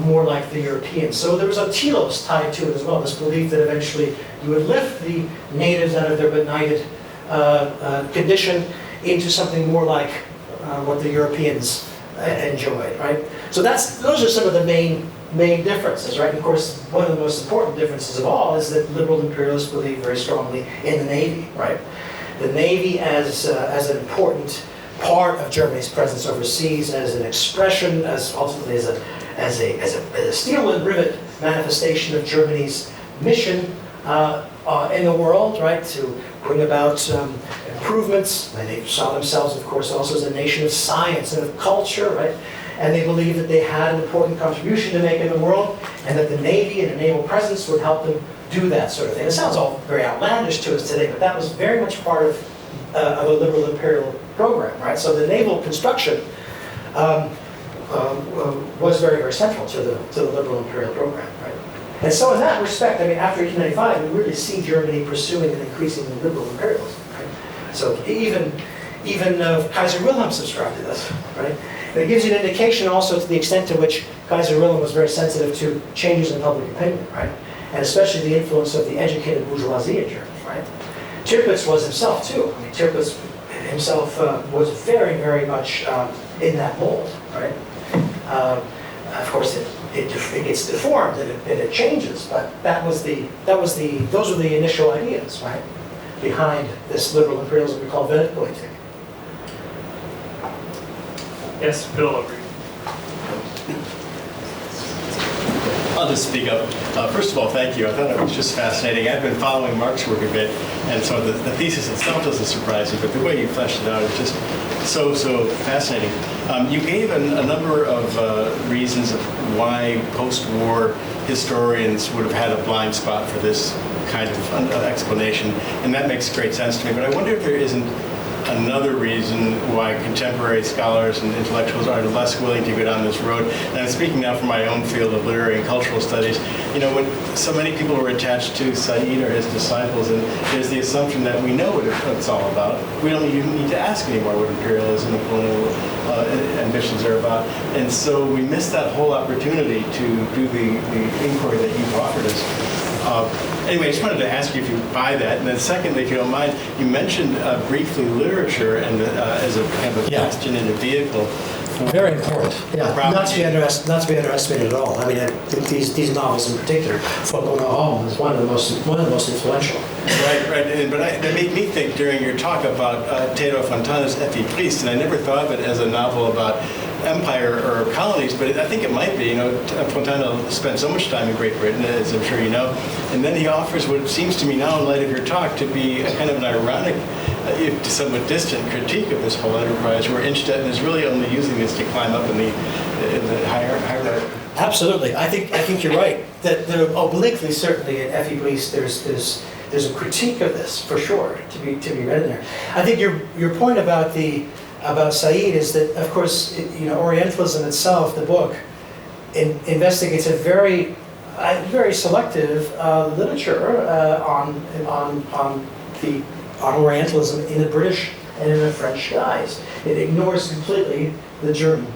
more like the Europeans. So there was a telos tied to it as well, this belief that eventually you would lift the natives out of their benighted condition into something more like what the Europeans enjoyed, right? So those are some of the main differences, right? And of course, one of the most important differences of all is that liberal imperialists believe very strongly in the Navy, right? The Navy as an important part of Germany's presence overseas, as an expression, as ultimately as a steel and rivet manifestation of Germany's mission in the world, right, to bring about improvements. And they saw themselves, of course, also as a nation of science and of culture, right? And they believed that they had an important contribution to make in the world, and that the Navy and a naval presence would help them do that sort of thing. It sounds all very outlandish to us today, but that was very much part of a liberal imperial program, right? So the naval construction was very, very central to the liberal imperial program, right? And so in that respect, I mean, after 1895, we really see Germany pursuing an increasingly liberal imperialism, right? So even Kaiser Wilhelm subscribed to this, right? And it gives you an indication also to the extent to which Kaiser Wilhelm was very sensitive to changes in public opinion, right? And especially the influence of the educated bourgeoisie in Germany, right? Tirpitz was himself too. I mean, Tirpitz himself was very, very much in that mold, right? Of course, it gets deformed and it changes, but those were the initial ideas, right, behind this liberal imperialism we call Weltpolitik. Yes, Bill, over here. I'll just speak up. First of all, thank you. I thought it was just fascinating. I've been following Mark's work a bit, and so the thesis itself doesn't surprise me, but the way you fleshed it out is just so fascinating. You gave a number of reasons of why post-war historians would have had a blind spot for this kind of explanation, and that makes great sense to me. But I wonder if there isn't another reason why contemporary scholars and intellectuals are less willing to go down this road. And I'm speaking now from my own field of literary and cultural studies. You know, when so many people were attached to Said or his disciples, and there's the assumption that we know what it's all about. We don't even need to ask anymore what imperialism and colonial ambitions are about. And so we missed that whole opportunity to do the inquiry that you've offered us. Anyway, I just wanted to ask you if you buy that. And then secondly, if you don't mind, you mentioned briefly literature and as a kind of a bastion and a vehicle. Very important. Yeah, not to be underestimated at all. I mean, these novels in particular, Faucon Home is one of the most influential. Right. But that made me think during your talk about Theodor Fontana's Effie Priest, and I never thought of it as a novel about empire or colonies, but I think it might be. You know, Fontana spent so much time in Great Britain, as I'm sure you know, and then he offers what it seems to me now, in light of your talk, to be a kind of an ironic, if somewhat distant critique of this whole enterprise, where Innstetten is really only using this to climb up in the hierarchy. Absolutely, I think you're right. That there, obliquely, certainly in Effie Priest, there's a critique of this for sure to be read in there. I think your point about Said is that, of course, Orientalism itself, the book, investigates a very selective literature on Orientalism in the British and in the French guise. It ignores completely the German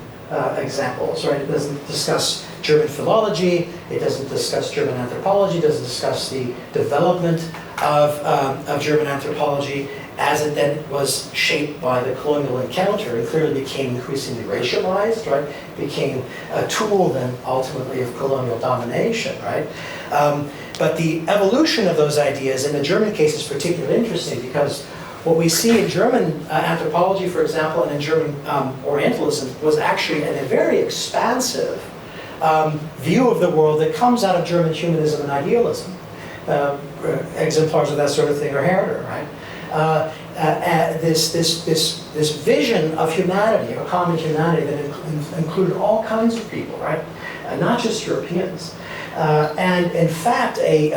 examples, right? It doesn't discuss German philology, it doesn't discuss German anthropology, it doesn't discuss the development of German anthropology as it then was shaped by the colonial encounter and clearly became increasingly racialized, right? Became a tool then ultimately of colonial domination, right? But the evolution of those ideas in the German case is particularly interesting because what we see in German anthropology, for example, and in German Orientalism was actually a very expansive view of the world that comes out of German humanism and idealism. Exemplars of that sort of thing are Herder, right? This vision of humanity, of a common humanity that included all kinds of people, right? Not just Europeans. And in fact, a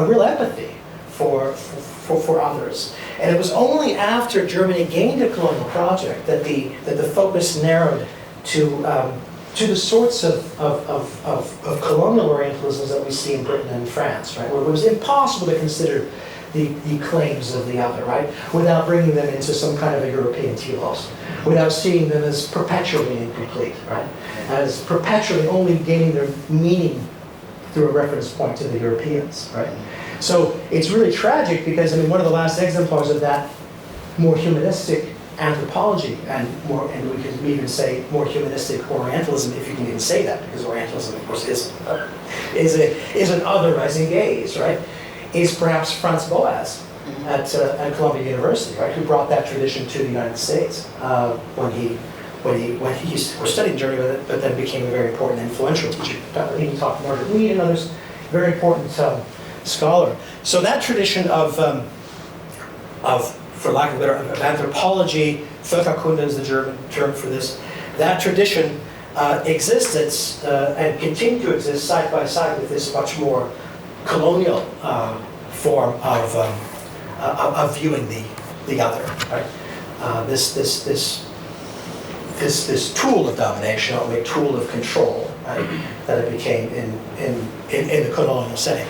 real empathy for others. And it was only after Germany gained a colonial project that the focus narrowed to the sorts of colonial Orientalisms that we see in Britain and France, right? Where it was impossible to consider the claims of the other, right? Without bringing them into some kind of a European telos, without seeing them as perpetually incomplete, right? As perpetually only gaining their meaning through a reference point to the Europeans, right? So it's really tragic because, I mean, one of the last exemplars of that more humanistic anthropology and we can even say more humanistic Orientalism, if you can even say that, because Orientalism, of course, is an otherizing gaze, right? Is perhaps Franz Boas at Columbia University, right? Who brought that tradition to the United States when he was studying Germany, but then became a very important, influential teacher. He talked to Margaret Mead and others, very important scholar. So that tradition of for lack of a better, of anthropology, Völkerkunde is the German term for this. That tradition exists and continued to exist side by side with this much more colonial form of viewing the other. Right? This tool of domination, or a tool of control, right, that it became in the colonial setting.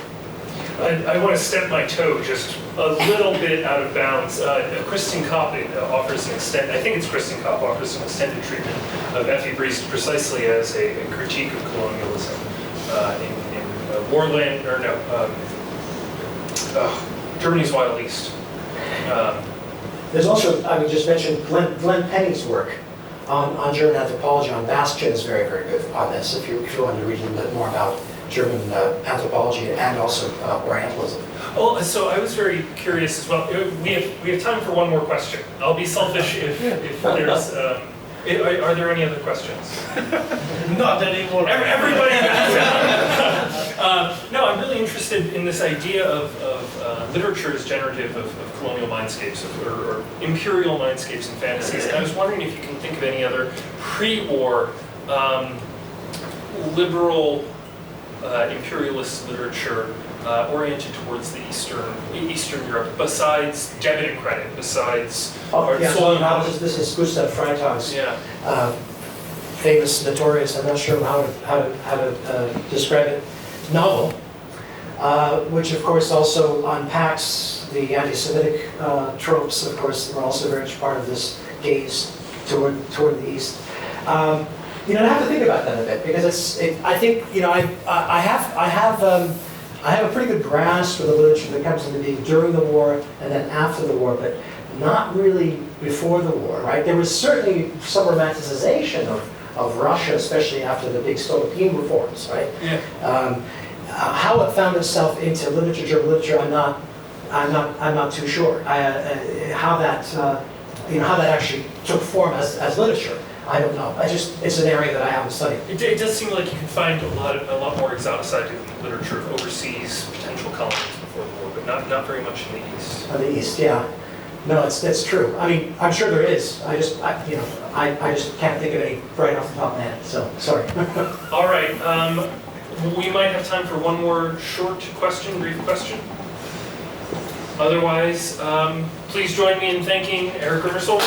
I want to step my toe just a little bit out of bounds. Kristen Kopp offers an extended, I think it's Kristen Kopp offers an extended treatment of Effie Briest precisely as a critique of colonialism in Warland, or no, Germany's Wild East. There's also, I would just mention Glenn Penny's work on German anthropology, on Bastion is very, very good on this, if you want to read a little bit more about German anthropology and also Orientalism. Oh, so I was very curious as well. We have time for one more question. I'll be selfish if there's. Are there any other questions? Not anymore. Everybody. No, I'm really interested in this idea of literature as generative of colonial mindscapes or imperial mindscapes and fantasies. And I was wondering if you can think of any other pre-war liberal imperialist literature oriented towards the Eastern Europe, besides debit and credit, besides... This is Gustav Freitag's Yeah. famous, notorious, I'm not sure how to describe it, novel, which of course also unpacks the anti-Semitic tropes, of course, were also very much part of this gaze toward the East. I have to think about that a bit, because I think, I have a pretty good grasp of the literature that comes into being during the war and then after the war, but not really before the war, right? There was certainly some romanticization of Russia, especially after the big Stolypin reforms, right? Yeah. How it found itself into literature, German literature, I'm not too sure. How that actually took form as literature, I don't know. It's an area that I haven't studied. It does seem like you can find a lot more exoticized literature of overseas potential colonies before the war, but not very much in the East. On the East, yeah. No, that's true. I mean, I'm sure there is. I just can't think of any right off the top of my head. So sorry. All right. We might have time for one more short question, brief question. Otherwise, please join me in thanking Erik Grimmer-Solem.